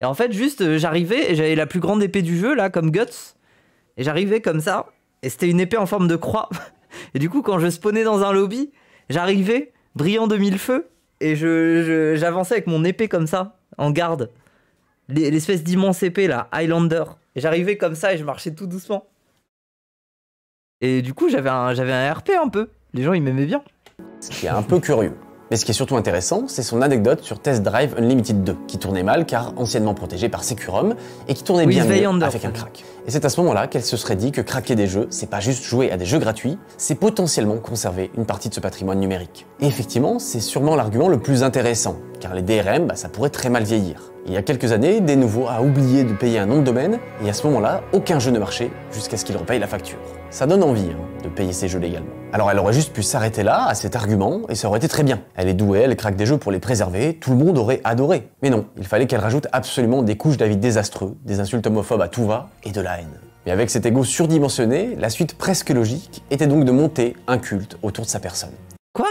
Et en fait, juste, j'arrivais et j'avais la plus grande épée du jeu, là, comme Guts. Et j'arrivais comme ça. Et c'était une épée en forme de croix. Et du coup, quand je spawnais dans un lobby, j'arrivais, brillant de mille feux. Et j'avançais avec mon épée comme ça, en garde. L'espèce d'immense épée là, Highlander. Et j'arrivais comme ça et je marchais tout doucement. Et du coup, j'avais un RP un peu. Les gens, ils m'aimaient bien. Ce qui est un peu curieux. Mais ce qui est surtout intéressant, c'est son anecdote sur Test Drive Unlimited 2, qui tournait mal car anciennement protégé par Securum, et qui tournait bien mieux avec un crack. Et c'est à ce moment-là qu'elle se serait dit que craquer des jeux, c'est pas juste jouer à des jeux gratuits, c'est potentiellement conserver une partie de ce patrimoine numérique. Et effectivement, c'est sûrement l'argument le plus intéressant, car les DRM, ça pourrait très mal vieillir. Il y a quelques années, Denuvo a oublié de payer un nom de domaine, et à ce moment-là, aucun jeu ne marchait jusqu'à ce qu'il repaye la facture. Ça donne envie de payer ses jeux légalement. Alors elle aurait juste pu s'arrêter là, à cet argument, et ça aurait été très bien. Elle est douée, elle craque des jeux pour les préserver, tout le monde aurait adoré. Mais non, il fallait qu'elle rajoute absolument des couches d'avis désastreux, des insultes homophobes à tout va, et de la haine. Mais avec cet ego surdimensionné, la suite presque logique était donc de monter un culte autour de sa personne. Quoi?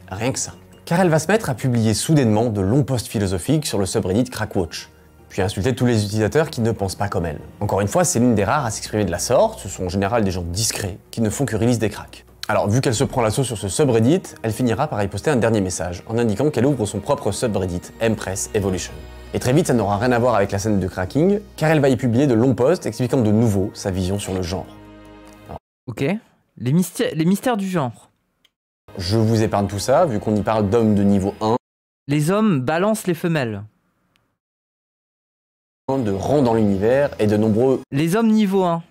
Rien que ça. Car elle va se mettre à publier soudainement de longs posts philosophiques sur le subreddit Crackwatch, puis insulter tous les utilisateurs qui ne pensent pas comme elle. Encore une fois, c'est l'une des rares à s'exprimer de la sorte, ce sont en général des gens discrets, qui ne font que release des cracks. Alors, vu qu'elle se prend l'assaut sur ce subreddit, elle finira par y poster un dernier message, en indiquant qu'elle ouvre son propre subreddit, Empress Evolution. Et très vite, ça n'aura rien à voir avec la scène de cracking, car elle va y publier de longs posts expliquant de nouveau sa vision sur le genre. Alors, ok, les mystères du genre. Je vous épargne tout ça, vu qu'on y parle d'hommes de niveau 1. Les hommes balancent les femelles. De rang dans l'univers et de nombreux... Les hommes niveau 1.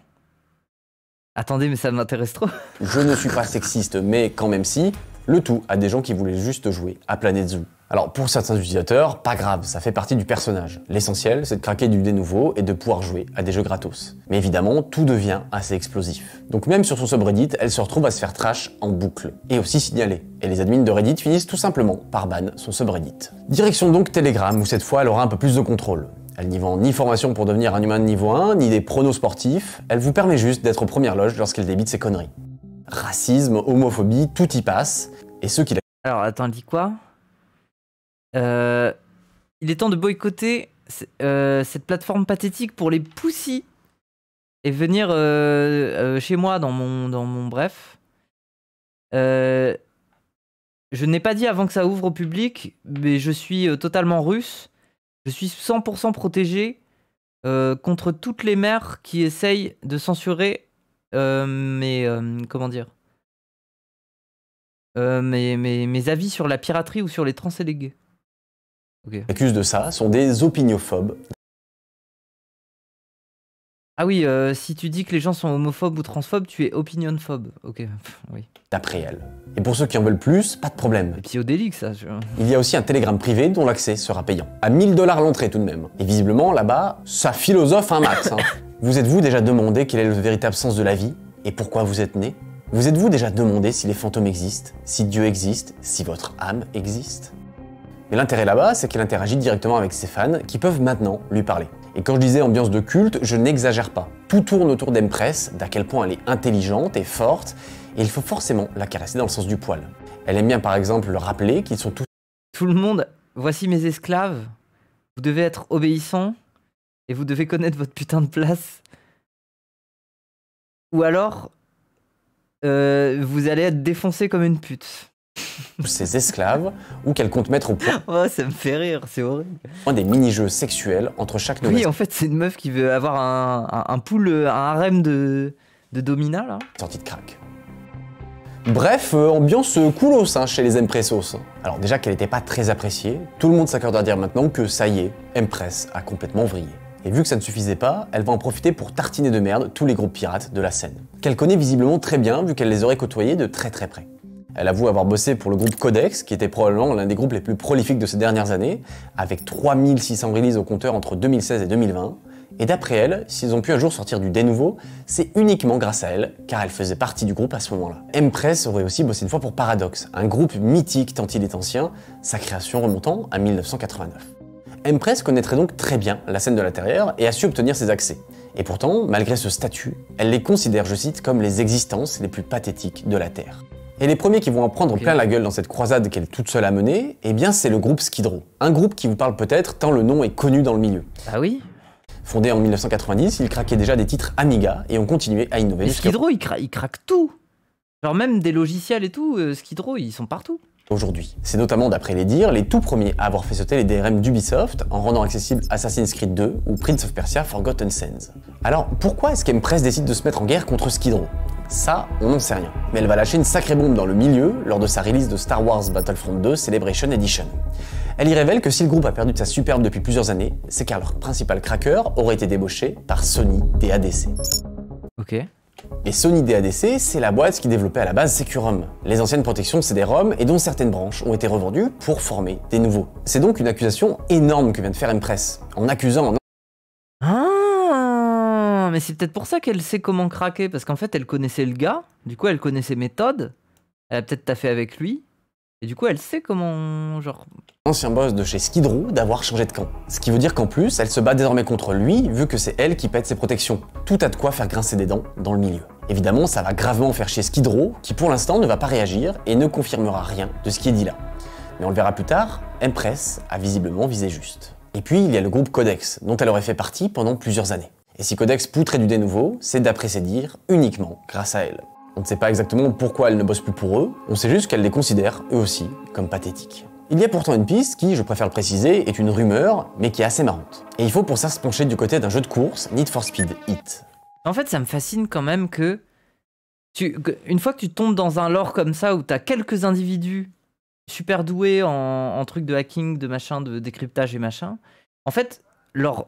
Attendez, mais ça m'intéresse trop. Je ne suis pas sexiste, mais quand même si, le tout à des gens qui voulaient juste jouer à Planet Zoo. Alors pour certains utilisateurs, pas grave, ça fait partie du personnage. L'essentiel, c'est de craquer du nouveau et de pouvoir jouer à des jeux gratos. Mais évidemment, tout devient assez explosif. Donc même sur son subreddit, elle se retrouve à se faire trash en boucle, et aussi signaler. Et les admins de Reddit finissent tout simplement par ban son subreddit. Direction donc Telegram, où cette fois elle aura un peu plus de contrôle. Elle n'y vend ni formation pour devenir un humain de niveau 1, ni des pronos sportifs, elle vous permet juste d'être aux premières loges lorsqu'elle débite ses conneries. Racisme, homophobie, tout y passe, et ceux qui la... Alors attends, elle dit quoi? Il est temps de boycotter cette plateforme pathétique pour les poussis et venir chez moi dans mon bref. Je n'ai pas dit avant que ça ouvre au public, mais je suis totalement russe. Je suis 100% protégé contre toutes les mères qui essayent de censurer comment dire, mes avis sur la piraterie ou sur les transélégués. Okay. Accusent de ça sont des opiniophobes. Ah oui, si tu dis que les gens sont homophobes ou transphobes, tu es opinionphobe. Ok, oui. D'après elle. Et pour ceux qui en veulent plus, pas de problème. Et psychodélique ça. Il y a aussi un Telegram privé dont l'accès sera payant. À 1000 $ l'entrée tout de même. Et visiblement, là-bas, ça philosophe un max. Vous êtes-vous déjà demandé quel est le véritable sens de la vie et pourquoi vous êtes né? Vous êtes-vous déjà demandé si les fantômes existent, si Dieu existe, si votre âme existe? Mais l'intérêt là-bas, c'est qu'elle interagit directement avec ses fans qui peuvent maintenant lui parler. Et quand je disais ambiance de culte, je n'exagère pas. Tout tourne autour d'Empress, d'à quel point elle est intelligente et forte, et il faut forcément la caresser dans le sens du poil. Elle aime bien par exemple leur rappeler qu'ils sont tous... Tout le monde, voici mes esclaves, vous devez être obéissants, et vous devez connaître votre putain de place. Ou alors, vous allez être défoncé comme une pute. ses esclaves, ou qu'elle compte mettre au point oh, ça me fait rire, c'est horrible. Des mini-jeux sexuels entre chaque nouvelle... Oui, en fait, c'est une meuf qui veut avoir un pool, un harem de domina, là. Sortie de crack. Bref, ambiance coolos chez les Empressos. Alors déjà qu'elle n'était pas très appréciée, tout le monde s'accorde à dire maintenant que ça y est, Empress a complètement vrillé. Et vu que ça ne suffisait pas, elle va en profiter pour tartiner de merde tous les groupes pirates de la scène. Qu'elle connaît visiblement très bien vu qu'elle les aurait côtoyés de très près. Elle avoue avoir bossé pour le groupe Codex, qui était probablement l'un des groupes les plus prolifiques de ces dernières années, avec 3600 releases au compteur entre 2016 et 2020. Et d'après elle, s'ils ont pu un jour sortir du nouveau, c'est uniquement grâce à elle, car elle faisait partie du groupe à ce moment-là. Empress aurait aussi bossé une fois pour Paradox, un groupe mythique tant il est ancien, sa création remontant à 1989. Empress connaîtrait donc très bien la scène de l'intérieur et a su obtenir ses accès. Et pourtant, malgré ce statut, elle les considère, je cite, comme les existences les plus pathétiques de la Terre. Et les premiers qui vont en prendre plein la gueule dans cette croisade qu'elle est toute seule à mener, eh bien c'est le groupe Skid Row. Un groupe qui vous parle peut-être tant le nom est connu dans le milieu. Ah oui? Fondé en 1990, ils craquaient déjà des titres Amiga et ont continué à innover. Mais Skid Row, ils craquent tout. Genre même des logiciels et tout, Skid Row, ils sont partout. aujourd'hui. C'est notamment, d'après les dires, les tout premiers à avoir fait sauter les DRM d'Ubisoft en rendant accessible Assassin's Creed 2 ou Prince of Persia Forgotten Sands. Alors pourquoi est-ce qu'Empress décide de se mettre en guerre contre Skid Row? Ça, on n'en sait rien. Mais elle va lâcher une sacrée bombe dans le milieu lors de sa release de Star Wars Battlefront 2 Celebration Edition. Elle y révèle que si le groupe a perdu de sa superbe depuis plusieurs années, c'est car leur principal cracker aurait été débauché par Sony DADC. Ok. Et Sony DADC, c'est la boîte qui développait à la base Securom, les anciennes protections de CD-ROM et dont certaines branches ont été revendues pour former des nouveaux. C'est donc une accusation énorme que vient de faire Empress, en accusant Ah, mais c'est peut-être pour ça qu'elle sait comment craquer, parce qu'en fait elle connaissait le gars, du coup elle connaît ses méthodes, elle a peut-être taffé avec lui, et du coup elle sait comment, genre... ancien boss de chez Skid Row d'avoir changé de camp. Ce qui veut dire qu'en plus, elle se bat désormais contre lui, vu que c'est elle qui pète ses protections. Tout a de quoi faire grincer des dents dans le milieu. Évidemment, ça va gravement faire chier Skid Row, qui pour l'instant ne va pas réagir et ne confirmera rien de ce qui est dit là. Mais on le verra plus tard, Empress a visiblement visé juste. Et puis il y a le groupe Codex, dont elle aurait fait partie pendant plusieurs années. Et si Codex poutrait du dénouveau, c'est d'après ses dires uniquement grâce à elle. On ne sait pas exactement pourquoi elle ne bosse plus pour eux, on sait juste qu'elle les considère, eux aussi, comme pathétiques. Il y a pourtant une piste qui, je préfère le préciser, est une rumeur, mais qui est assez marrante. Et il faut pour ça se pencher du côté d'un jeu de course, Need for Speed Heat. En fait ça me fascine quand même que... une fois que tu tombes dans un lore comme ça, où t'as quelques individus super doués en trucs de hacking, de machin, de décryptage et machin, en fait,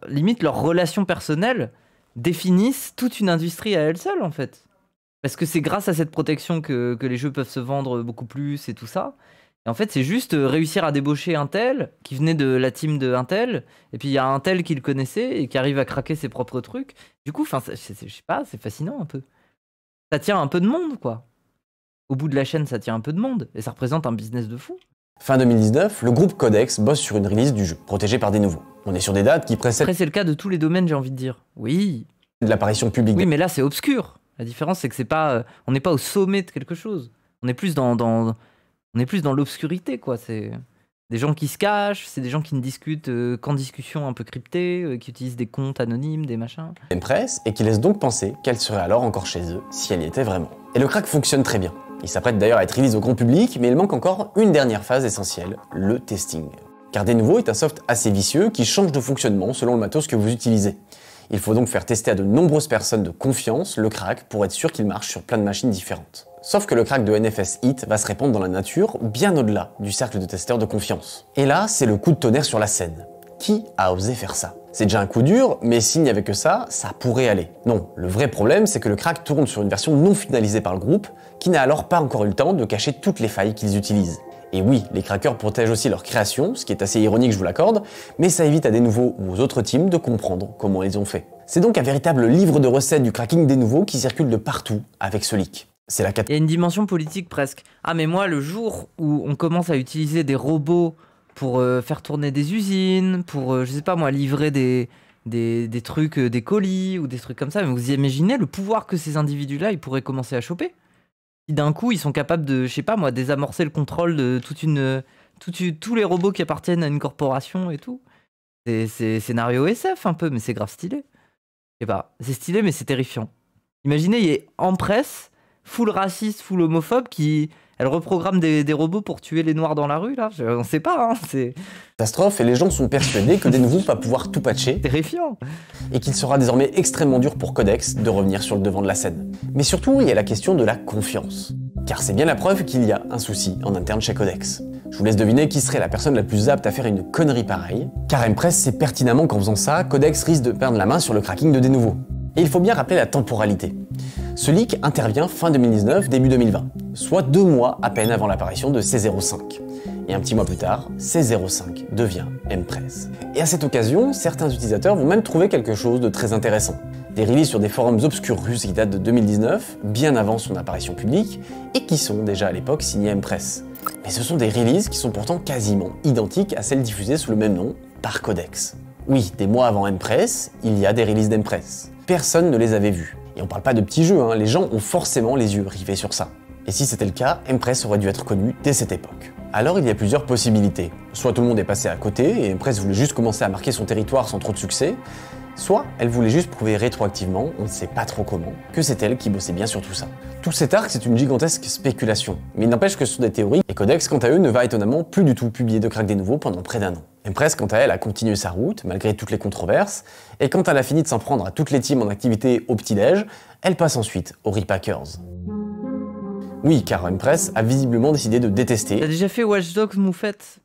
limite leurs relations personnelles définissent toute une industrie à elles seules, en fait. Parce que c'est grâce à cette protection que les jeux peuvent se vendre beaucoup plus et tout ça. Et en fait, c'est juste réussir à débaucher un tel qui venait de la team de un tel, et puis il y a un tel qui le connaissait et qui arrive à craquer ses propres trucs. Du coup, je sais pas, c'est fascinant un peu. Ça tient un peu de monde, quoi. Au bout de la chaîne, ça tient un peu de monde, et ça représente un business de fou. Fin 2019, le groupe Codex bosse sur une release du jeu, protégé par des nouveaux. On est sur des dates qui précèdent Après, c'est le cas de tous les domaines, j'ai envie de dire. Oui. de l'apparition publique. Oui, mais là, c'est obscur. La différence, c'est que c'est pas, on n'est pas au sommet de quelque chose. On est plus dans l'obscurité, quoi. C'est des gens qui se cachent, c'est des gens qui ne discutent qu'en discussion un peu cryptée, qui utilisent des comptes anonymes, des machins. Empress, et qui laisse donc penser qu'elle serait alors encore chez eux, si elle y était vraiment. Et le crack fonctionne très bien. Il s'apprête d'ailleurs à être release au grand public, mais il manque encore une dernière phase essentielle, le testing. Car des nouveaux est un soft assez vicieux qui change de fonctionnement selon le matos que vous utilisez. Il faut donc faire tester à de nombreuses personnes de confiance le crack pour être sûr qu'il marche sur plein de machines différentes. Sauf que le crack de NFS Heat va se répandre dans la nature bien au-delà du cercle de testeurs de confiance. Et là, c'est le coup de tonnerre sur la scène. Qui a osé faire ça? C'est déjà un coup dur, mais s'il n'y avait que ça pourrait aller. Non, le vrai problème, c'est que le crack tourne sur une version non finalisée par le groupe, qui n'a alors pas encore eu le temps de cacher toutes les failles qu'ils utilisent. Et oui, les crackers protègent aussi leur création, ce qui est assez ironique, je vous l'accorde, mais ça évite à des nouveaux ou aux autres teams de comprendre comment ils ont fait. C'est donc un véritable livre de recettes du cracking des nouveaux qui circule de partout avec ce leak. C'est la Il y a une dimension politique presque. Ah, mais moi, le jour où on commence à utiliser des robots pour faire tourner des usines, pour, je sais pas moi, livrer des trucs, des colis ou des trucs comme ça, mais vous imaginez le pouvoir que ces individus-là, ils pourraient commencer à choper? Si d'un coup, ils sont capables de, je sais pas moi, désamorcer le contrôle de tous les robots qui appartiennent à une corporation et tout. C'est scénario SF un peu, mais c'est grave stylé. Je sais pas, c'est stylé, mais c'est terrifiant. Imaginez, il y a Empress, full raciste, full homophobe, elle reprogramme des robots pour tuer les noirs dans la rue, là. On sait pas, hein, c'est... catastrophe, et les gens sont persuadés que des nouveaux vont pouvoir tout patcher. Terrifiant. Et qu'il sera désormais extrêmement dur pour Codex de revenir sur le devant de la scène. Mais surtout, il y a la question de la confiance. Car c'est bien la preuve qu'il y a un souci en interne chez Codex. Je vous laisse deviner qui serait la personne la plus apte à faire une connerie pareille, car Empress sait pertinemment qu'en faisant ça, Codex risque de perdre la main sur le cracking de des nouveaux. Et il faut bien rappeler la temporalité. Ce leak intervient fin 2019, début 2020, soit 2 mois à peine avant l'apparition de C05. Et un petit mois plus tard, C05 devient Empress. Et à cette occasion, certains utilisateurs vont même trouver quelque chose de très intéressant. Des releases sur des forums obscurs russes qui datent de 2019, bien avant son apparition publique, et qui sont déjà à l'époque signés Empress. Mais ce sont des releases qui sont pourtant quasiment identiques à celles diffusées sous le même nom par Codex. Oui, des mois avant Empress, il y a des releases d'Empress. Personne ne les avait vues. Et on parle pas de petits jeux, hein, les gens ont forcément les yeux rivés sur ça. Et si c'était le cas, Empress aurait dû être connu dès cette époque. Alors il y a plusieurs possibilités. Soit tout le monde est passé à côté et Empress voulait juste commencer à marquer son territoire sans trop de succès, soit elle voulait juste prouver rétroactivement, on ne sait pas trop comment, que c'est elle qui bossait bien sur tout ça. Tout cet arc, c'est une gigantesque spéculation, mais il n'empêche que ce sont des théories, et Codex, quant à eux, ne va étonnamment plus du tout publier de crack des nouveaux pendant près d'1 an. Empress, quant à elle, a continué sa route, malgré toutes les controverses, et quand elle a fini de s'en prendre à toutes les teams en activité au petit-déj, elle passe ensuite aux Repackers. Oui, car Empress a visiblement décidé de détester. T'as déjà fait Watch Dogs Moufette?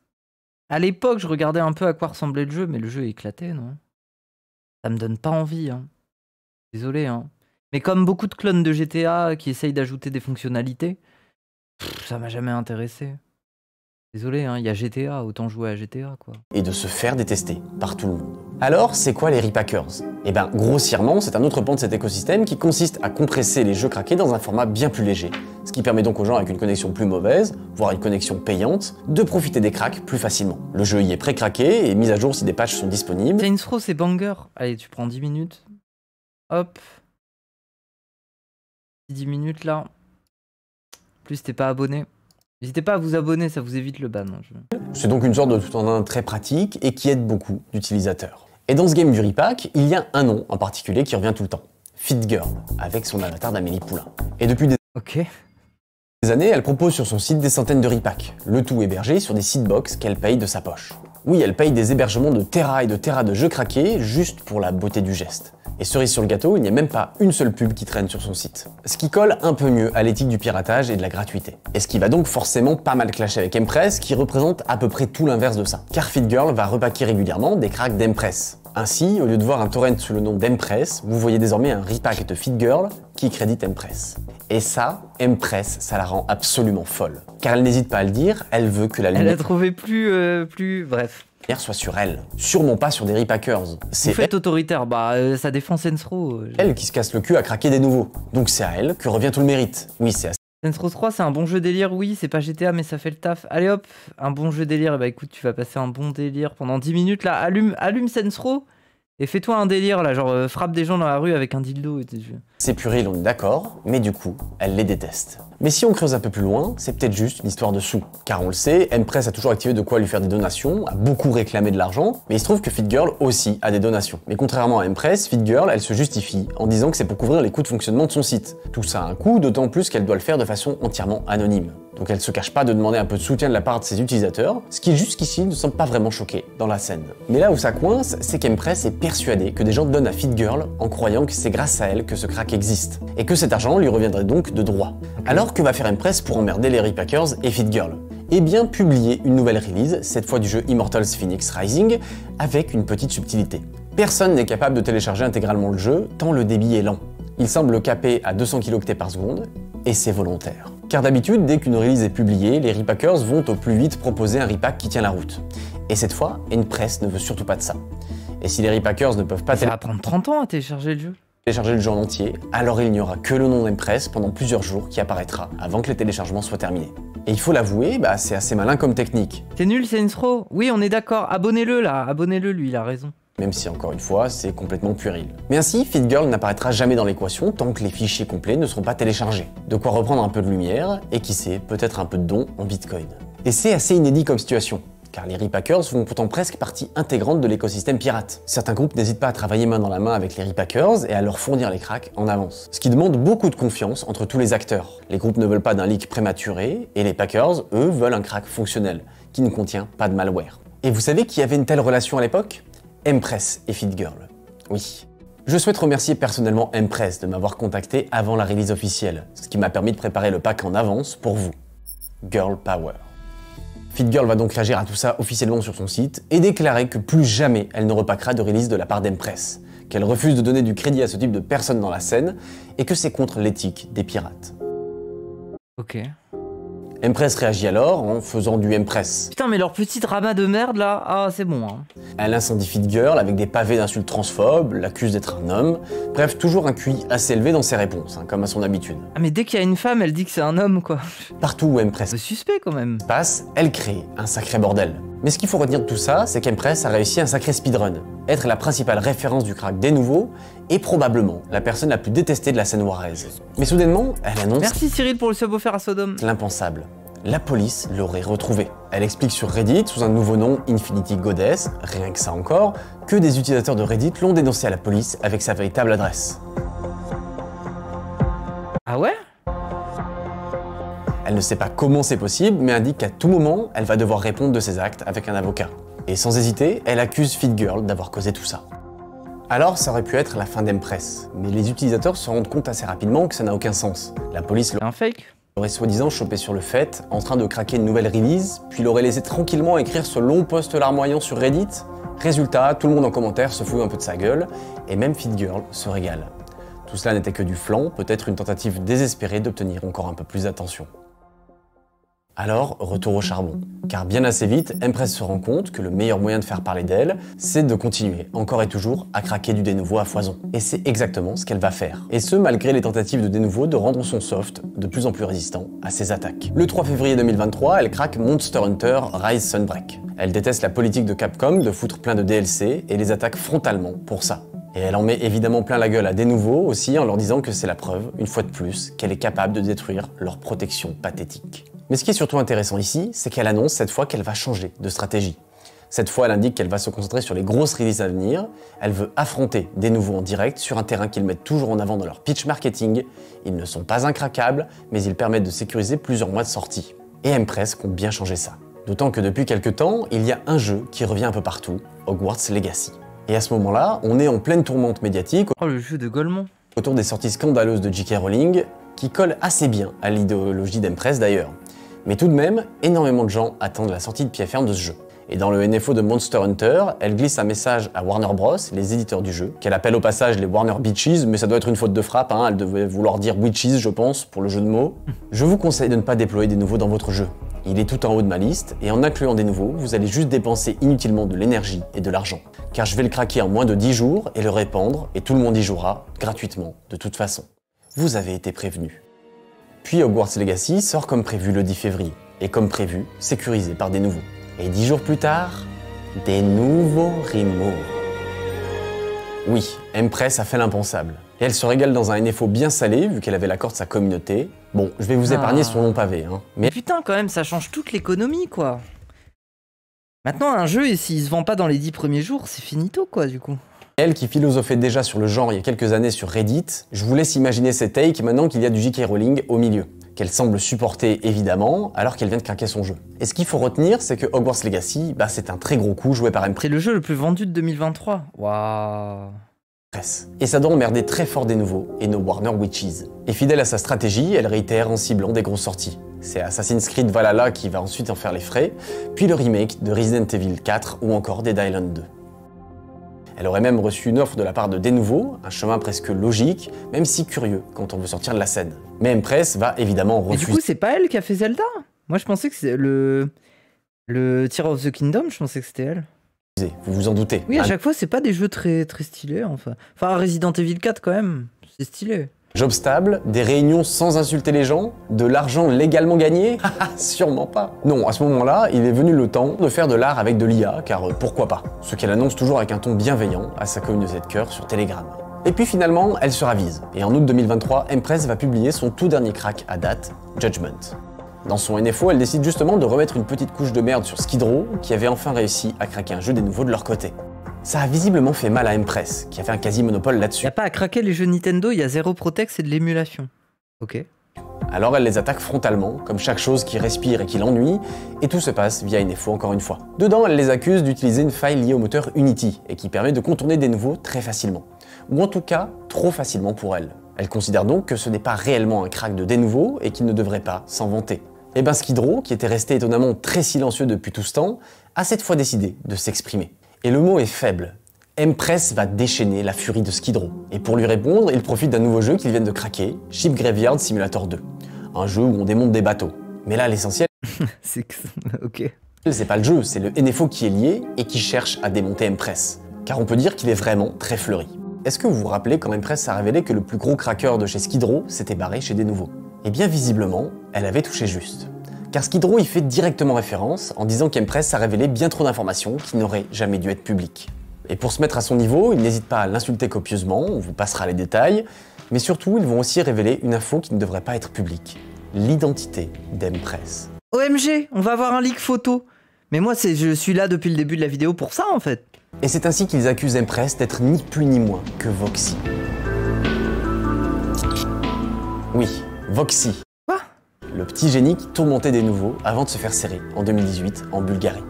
À l'époque, je regardais un peu à quoi ressemblait le jeu, mais le jeu est éclaté, non? Ça me donne pas envie, hein. Désolé, hein. Mais comme beaucoup de clones de GTA qui essayent d'ajouter des fonctionnalités, ça m'a jamais intéressé. Désolé, hein, il y a GTA, autant jouer à GTA, quoi. Et de se faire détester par tout le monde. Alors, c'est quoi les Repackers? Eh ben, grossièrement, c'est un autre pan de cet écosystème qui consiste à compresser les jeux craqués dans un format bien plus léger, ce qui permet donc aux gens avec une connexion plus mauvaise, voire une connexion payante, de profiter des cracks plus facilement. Le jeu y est pré-craqué et mis à jour si des patchs sont disponibles. Saints Row, c'est banger. Allez, tu prends 10 minutes. Hop. 10 minutes là. Plus t'es pas abonné. N'hésitez pas à vous abonner, ça vous évite le ban. C'est donc une sorte de tout en un très pratique et qui aide beaucoup d'utilisateurs. Et dans ce game du repack, il y a un nom en particulier qui revient tout le temps. FitGirl, avec son avatar d'Amélie Poulain. Et depuis des années, elle propose sur son site des centaines de repacks, le tout hébergé sur des seedbox qu'elle paye de sa poche. Oui, elle paye des hébergements de terra et de terra de jeux craqués juste pour la beauté du geste. Et cerise sur le gâteau, il n'y a même pas une seule pub qui traîne sur son site. Ce qui colle un peu mieux à l'éthique du piratage et de la gratuité. Et ce qui va donc forcément pas mal clasher avec Empress, qui représente à peu près tout l'inverse de ça. Car FitGirl va repacker régulièrement des cracks d'Empress. Ainsi, au lieu de voir un torrent sous le nom d'Empress, vous voyez désormais un repack de FitGirl qui crédite Empress. Et ça, Empress, ça la rend absolument folle. Car elle n'hésite pas à le dire, elle veut que la lumière... Elle a trouvé plus... Bref. ...soit sur elle, sûrement pas sur des repackers. C'est vous faites autoritaire, bah ça défend Saints Row. Elle qui se casse le cul à craquer des nouveaux. Donc c'est à elle que revient tout le mérite. Oui, c'est à Saints Row 3, c'est un bon jeu délire, oui, c'est pas GTA, mais ça fait le taf. Allez hop, un bon jeu délire, bah écoute, tu vas passer un bon délire pendant 10 minutes, là, allume Saints Row, et fais-toi un délire, là, genre frappe des gens dans la rue avec un dildo. C'est puéril, on est d'accord, mais du coup, elle les déteste. Mais si on creuse un peu plus loin, c'est peut-être juste une histoire de sous. Car on le sait, Empress a toujours activé de quoi lui faire des donations, a beaucoup réclamé de l'argent, mais il se trouve que FitGirl aussi a des donations. Mais contrairement à Empress, FitGirl, elle se justifie en disant que c'est pour couvrir les coûts de fonctionnement de son site. Tout ça a un coût, d'autant plus qu'elle doit le faire de façon entièrement anonyme. Donc elle se cache pas de demander un peu de soutien de la part de ses utilisateurs, ce qui jusqu'ici ne semble pas vraiment choqué dans la scène. Mais là où ça coince, c'est qu'Empress est persuadée que des gens donnent à FitGirl en croyant que c'est grâce à elle que ce crack existe, et que cet argent lui reviendrait donc de droit. Alors que va faire Empress pour emmerder les Repackers et FitGirl? Eh bien publier une nouvelle release, cette fois du jeu Immortals Phoenix Rising, avec une petite subtilité. Personne n'est capable de télécharger intégralement le jeu, tant le débit est lent. Il semble capé à 200 kT par seconde, et c'est volontaire. Car d'habitude, dès qu'une release est publiée, les repackers vont au plus vite proposer un repack qui tient la route. Et cette fois, Empress ne veut surtout pas de ça. Et si les repackers ne peuvent pas... Ça va prendre 30 ans à télécharger le jeu. Télécharger le jeu en entier, alors il n'y aura que le nom d'Empress pendant plusieurs jours qui apparaîtra, avant que les téléchargements soient terminés. Et il faut l'avouer, bah c'est assez malin comme technique. C'est nul, Saints Row. Oui, on est d'accord, abonnez-le là, abonnez-le, lui, il a raison. Même si, encore une fois, c'est complètement puéril. Mais ainsi, FitGirl n'apparaîtra jamais dans l'équation tant que les fichiers complets ne seront pas téléchargés. De quoi reprendre un peu de lumière, et qui sait, peut-être un peu de dons en Bitcoin. Et c'est assez inédit comme situation, car les repackers font pourtant presque partie intégrante de l'écosystème pirate. Certains groupes n'hésitent pas à travailler main dans la main avec les repackers et à leur fournir les cracks en avance. Ce qui demande beaucoup de confiance entre tous les acteurs. Les groupes ne veulent pas d'un leak prématuré, et les packers, eux, veulent un crack fonctionnel, qui ne contient pas de malware. Et vous savez qui avait une telle relation à l'époque? Empress et FitGirl. Oui. Je souhaite remercier personnellement Empress de m'avoir contacté avant la release officielle, ce qui m'a permis de préparer le pack en avance pour vous. Girl Power. FitGirl va donc réagir à tout ça officiellement sur son site et déclarer que plus jamais elle ne repackera de release de la part d'Empress, qu'elle refuse de donner du crédit à ce type de personnes dans la scène et que c'est contre l'éthique des pirates. Ok. Empress réagit alors en faisant du Empress. Putain, mais leur petit drama de merde là, ah c'est bon hein. Elle incendie FitGirl avec des pavés d'insultes transphobes, l'accuse d'être un homme, bref, toujours un QI assez élevé dans ses réponses, comme à son habitude. Ah mais dès qu'il y a une femme, elle dit que c'est un homme quoi. Partout où Empress c'est suspect quand même passe, elle crée un sacré bordel. Mais ce qu'il faut retenir de tout ça, c'est qu'Empress a réussi un sacré speedrun, être la principale référence du crack des nouveaux, et probablement la personne la plus détestée de la scène waraise. Mais soudainement, elle annonce... Merci Cyril pour le sub offert à Sodome. L'impensable. la police l'aurait retrouvé. Elle explique sur Reddit, sous un nouveau nom Infinity Goddess, rien que ça encore, que des utilisateurs de Reddit l'ont dénoncé à la police avec sa véritable adresse. Ah ouais? Elle ne sait pas comment c'est possible, mais indique qu'à tout moment, elle va devoir répondre de ses actes avec un avocat. Et sans hésiter, elle accuse FitGirl d'avoir causé tout ça. Alors ça aurait pu être la fin d'Empress, mais les utilisateurs se rendent compte assez rapidement que ça n'a aucun sens. La police Un fake? l'aurait soi-disant chopé sur le fait, en train de craquer une nouvelle release, puis l'aurait laissé tranquillement écrire ce long post larmoyant sur Reddit. Résultat, tout le monde en commentaire se fout un peu de sa gueule, et même FitGirl se régale. Tout cela n'était que du flan, peut-être une tentative désespérée d'obtenir encore un peu plus d'attention. Alors, retour au charbon. Car bien assez vite, Empress se rend compte que le meilleur moyen de faire parler d'elle, c'est de continuer, encore et toujours, à craquer du dénouveau à foison. Et c'est exactement ce qu'elle va faire. Et ce, malgré les tentatives de dénouveau de rendre son soft de plus en plus résistant à ses attaques. Le 3 février 2023, elle craque Monster Hunter Rise Sunbreak. Elle déteste la politique de Capcom de foutre plein de DLC et les attaque frontalement pour ça. Et elle en met évidemment plein la gueule à Dénouveau aussi en leur disant que c'est la preuve, une fois de plus, qu'elle est capable de détruire leur protection pathétique. Mais ce qui est surtout intéressant ici, c'est qu'elle annonce cette fois qu'elle va changer de stratégie. Cette fois, elle indique qu'elle va se concentrer sur les grosses releases à venir, elle veut affronter Dénouveau en direct sur un terrain qu'ils mettent toujours en avant dans leur pitch marketing. Ils ne sont pas incraquables, mais ils permettent de sécuriser plusieurs mois de sortie. Et Empress compte bien changer ça. D'autant que depuis quelques temps, il y a un jeu qui revient un peu partout, Hogwarts Legacy. Et à ce moment-là, on est en pleine tourmente médiatique Oh, le jeu de Golemont. autour des sorties scandaleuses de J.K. Rowling, qui collent assez bien à l'idéologie d'Empress d'ailleurs. Mais tout de même, énormément de gens attendent la sortie de pied ferme de ce jeu. Et dans le NFO de Monster Hunter, elle glisse un message à Warner Bros, les éditeurs du jeu, qu'elle appelle au passage les Warner Bitches, mais ça doit être une faute de frappe, hein, elle devait vouloir dire Witches, je pense, pour le jeu de mots. Je vous conseille de ne pas déployer des nouveaux dans votre jeu. Il est tout en haut de ma liste, et en incluant des nouveaux, vous allez juste dépenser inutilement de l'énergie et de l'argent. Car je vais le craquer en moins de 10 jours et le répandre, et tout le monde y jouera, gratuitement, de toute façon. Vous avez été prévenu. Puis Hogwarts Legacy sort comme prévu le 10 février, et comme prévu, sécurisé par des nouveaux. Et 10 jours plus tard, des nouveaux removes. Oui, Empress a fait l'impensable. Et elle se régale dans un NFO bien salé, vu qu'elle avait l'accord de sa communauté. Bon, je vais vous épargner son long pavé, hein. Mais Putain, quand même, ça change toute l'économie, quoi. Maintenant, un jeu, et s'il se vend pas dans les 10 premiers jours, c'est finito, quoi, du coup. elle qui philosophait déjà sur le genre il y a quelques années sur Reddit, je vous laisse imaginer ses takes maintenant qu'il y a du J.K. Rowling au milieu, qu'elle semble supporter évidemment, alors qu'elle vient de craquer son jeu. Et ce qu'il faut retenir, c'est que Hogwarts Legacy, c'est un très gros coup joué par Empress. C'est le jeu le plus vendu de 2023. Waouh. Et ça doit emmerder très fort des nouveaux, et nos Warner Witches. Et fidèle à sa stratégie, elle réitère en ciblant des grosses sorties. C'est Assassin's Creed Valhalla qui va ensuite en faire les frais, puis le remake de Resident Evil 4 ou encore Dead Island 2. Elle aurait même reçu une offre de la part de Denuvo, un chemin presque logique, même si curieux quand on veut sortir de la scène. Mais Empress va évidemment Et refuser. du coup, c'est pas elle qui a fait Zelda? Moi, je pensais que c'est le Tears of the Kingdom, je pensais que c'était elle. Vous vous en doutez. Oui, à chaque fois, c'est pas des jeux très stylés, enfin. Enfin, Resident Evil 4, quand même, c'est stylé. Job stable, des réunions sans insulter les gens, de l'argent légalement gagné? Sûrement pas. Non, à ce moment-là, il est venu le temps de faire de l'art avec de l'IA, car pourquoi pas? Ce qu'elle annonce toujours avec un ton bienveillant à sa communauté de cœur sur Telegram. Et puis finalement, elle se ravise. Et en août 2023, Empress va publier son tout dernier crack à date, Judgment. Dans son NFO, elle décide justement de remettre une petite couche de merde sur Skid Row, qui avait enfin réussi à craquer un jeu des nouveaux de leur côté. Ça a visiblement fait mal à Empress, qui avait un quasi-monopole là-dessus. Y a pas à craquer les jeux Nintendo, il y a zéro Protex et de l'émulation. Ok. Alors elle les attaque frontalement, comme chaque chose qui respire et qui l'ennuie, et tout se passe via une NFO encore une fois. Dedans, elle les accuse d'utiliser une faille liée au moteur Unity, et qui permet de contourner des nouveaux très facilement. Ou en tout cas, trop facilement pour elle. Elle considère donc que ce n'est pas réellement un crack de dénouveau, et qu'il ne devrait pas s'en vanter. Et Skid Row, qui était resté étonnamment très silencieux depuis tout ce temps, a cette fois décidé de s'exprimer. Et le mot est faible. Empress va déchaîner la furie de Skid Row. Et pour lui répondre, il profite d'un nouveau jeu qu'ils viennent de craquer, Ship Graveyard Simulator 2. Un jeu où on démonte des bateaux. Mais là, l'essentiel, C'est ok. c'est pas le jeu, c'est le NFO qui est lié et qui cherche à démonter Empress. Car on peut dire qu'il est vraiment très fleuri. Est-ce que vous vous rappelez quand Empress a révélé que le plus gros craqueur de chez Skid Row s'était barré chez des nouveaux? Eh bien visiblement, elle avait touché juste. Car Skid Row y fait directement référence en disant qu'Empress a révélé bien trop d'informations qui n'auraient jamais dû être publiques. Et pour se mettre à son niveau, il n'hésite pas à l'insulter copieusement, on vous passera les détails, mais surtout ils vont aussi révéler une info qui ne devrait pas être publique, l'identité d'Empress. OMG, on va avoir un leak photo. Mais moi, je suis là depuis le début de la vidéo pour ça, en fait. Et c'est ainsi qu'ils accusent Empress d'être ni plus ni moins que Voxy. Oui, Voxy. Quoi? Le petit génie qui tourmentait des nouveaux avant de se faire serrer en 2018 en Bulgarie.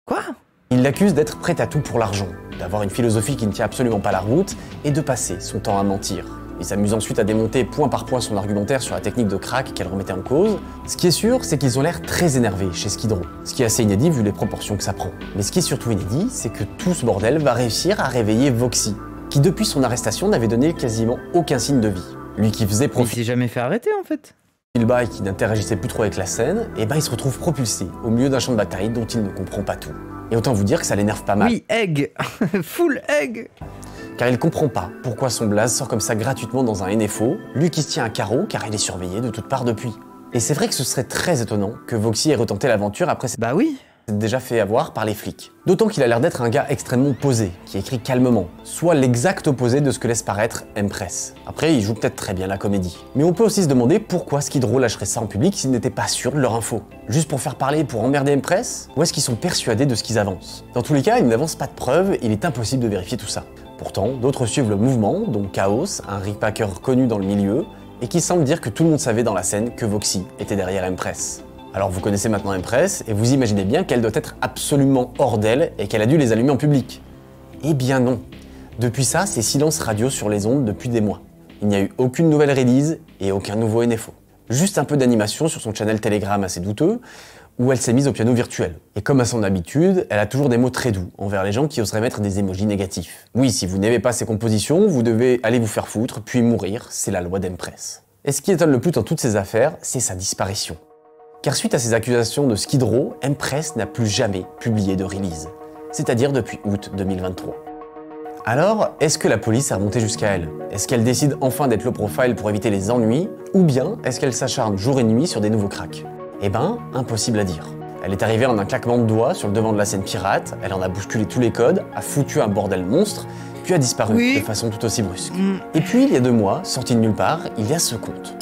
Quoi? Il l'accuse d'être prêt à tout pour l'argent, d'avoir une philosophie qui ne tient absolument pas la route et de passer son temps à mentir. Il s'amuse ensuite à démonter point par point son argumentaire sur la technique de crack qu'elle remettait en cause. Ce qui est sûr, c'est qu'ils ont l'air très énervés chez Skid Row, ce qui est assez inédit vu les proportions que ça prend. Mais ce qui est surtout inédit, c'est que tout ce bordel va réussir à réveiller Voxy, qui depuis son arrestation n'avait donné quasiment aucun signe de vie. Lui qui faisait Il profil s'est jamais fait arrêter, en fait. bas et qui n'interagissait plus trop avec la scène, et ben il se retrouve propulsé au milieu d'un champ de bataille dont il ne comprend pas tout. Et autant vous dire que ça l'énerve pas mal. Oui, egg. Full egg. Car il comprend pas pourquoi son blaze sort comme ça gratuitement dans un NFO, lui qui se tient à carreau car il est surveillé de toutes parts depuis. Et c'est vrai que ce serait très étonnant que Voxy ait retenté l'aventure après s'être Bah oui. déjà fait avoir par les flics. D'autant qu'il a l'air d'être un gars extrêmement posé, qui écrit calmement, soit l'exact opposé de ce que laisse paraître Empress. Après, il joue peut-être très bien la comédie. Mais on peut aussi se demander pourquoi Skid Row lâcherait ça en public s'ils n'étaient pas sûrs de leur info. Juste pour faire parler et pour emmerder Empress? Ou est-ce qu'ils sont persuadés de ce qu'ils avancent? Dans tous les cas, ils n'avancent pas de preuves, il est impossible de vérifier tout ça. Pourtant, d'autres suivent le mouvement, dont Chaos, un ripacker connu dans le milieu, et qui semble dire que tout le monde savait dans la scène que Voxy était derrière Empress. Alors vous connaissez maintenant Empress, et vous imaginez bien qu'elle doit être absolument hors d'elle et qu'elle a dû les allumer en public. Eh bien non. Depuis ça, c'est silence radio sur les ondes depuis des mois. Il n'y a eu aucune nouvelle release et aucun nouveau NFO. Juste un peu d'animation sur son channel Telegram assez douteux, où elle s'est mise au piano virtuel. Et comme à son habitude, elle a toujours des mots très doux envers les gens qui oseraient mettre des émojis négatifs. Oui, si vous n'aimez pas ses compositions, vous devez aller vous faire foutre, puis mourir, c'est la loi d'Empress. Et ce qui étonne le plus dans toutes ces affaires, c'est sa disparition. Car suite à ces accusations de Skid Row, Empress n'a plus jamais publié de release, c'est-à-dire depuis août 2023. Alors, est-ce que la police est remontée jusqu'à elle? Est-ce qu'elle décide enfin d'être low profile pour éviter les ennuis? Ou bien est-ce qu'elle s'acharne jour et nuit sur des nouveaux cracks? Eh ben, impossible à dire. Elle est arrivée en un claquement de doigts sur le devant de la scène pirate, elle en a bousculé tous les codes, a foutu un bordel monstre, puis a disparu de façon tout aussi brusque. Et puis, il y a 2 mois, sorti de nulle part, il y a ce compte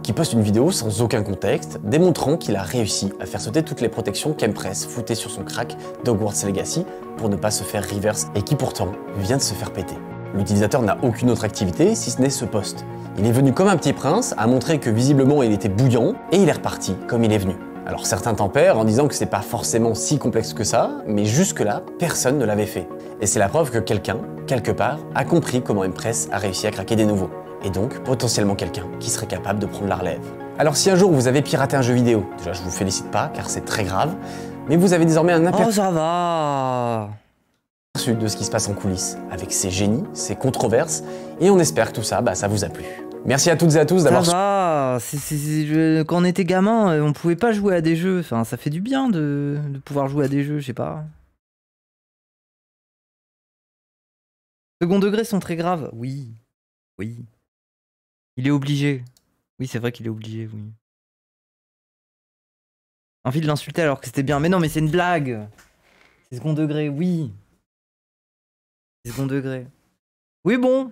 qui poste une vidéo sans aucun contexte, démontrant qu'il a réussi à faire sauter toutes les protections qu'Empress foutait sur son crack d'Hogwarts Legacy pour ne pas se faire reverse et qui pourtant vient de se faire péter. L'utilisateur n'a aucune autre activité si ce n'est ce post. Il est venu comme un petit prince à montrer que visiblement il était bouillant et il est reparti comme il est venu. Alors certains tempèrent en disant que c'est pas forcément si complexe que ça, mais jusque-là, personne ne l'avait fait. Et c'est la preuve que quelqu'un, quelque part, a compris comment Empress a réussi à craquer des nouveaux. Et donc potentiellement quelqu'un qui serait capable de prendre la relève. Alors si un jour vous avez piraté un jeu vidéo, déjà je vous félicite pas car c'est très grave, mais vous avez désormais un aperçu Oh, ça va. de ce qui se passe en coulisses, avec ses génies, ses controverses, et on espère que tout ça, ça vous a plu. Merci à toutes et à tous Ça d'avoir va. Quand on était gamin, on pouvait pas jouer à des jeux. Enfin, ça fait du bien de pouvoir jouer à des jeux, je sais pas. Second degré sont très graves. Oui. Oui. Il est obligé. Oui, c'est vrai qu'il est obligé, oui. Envie de l'insulter alors que c'était bien. Mais non, mais c'est une blague. C'est second degré, oui. C'est second degré. Oui, bon.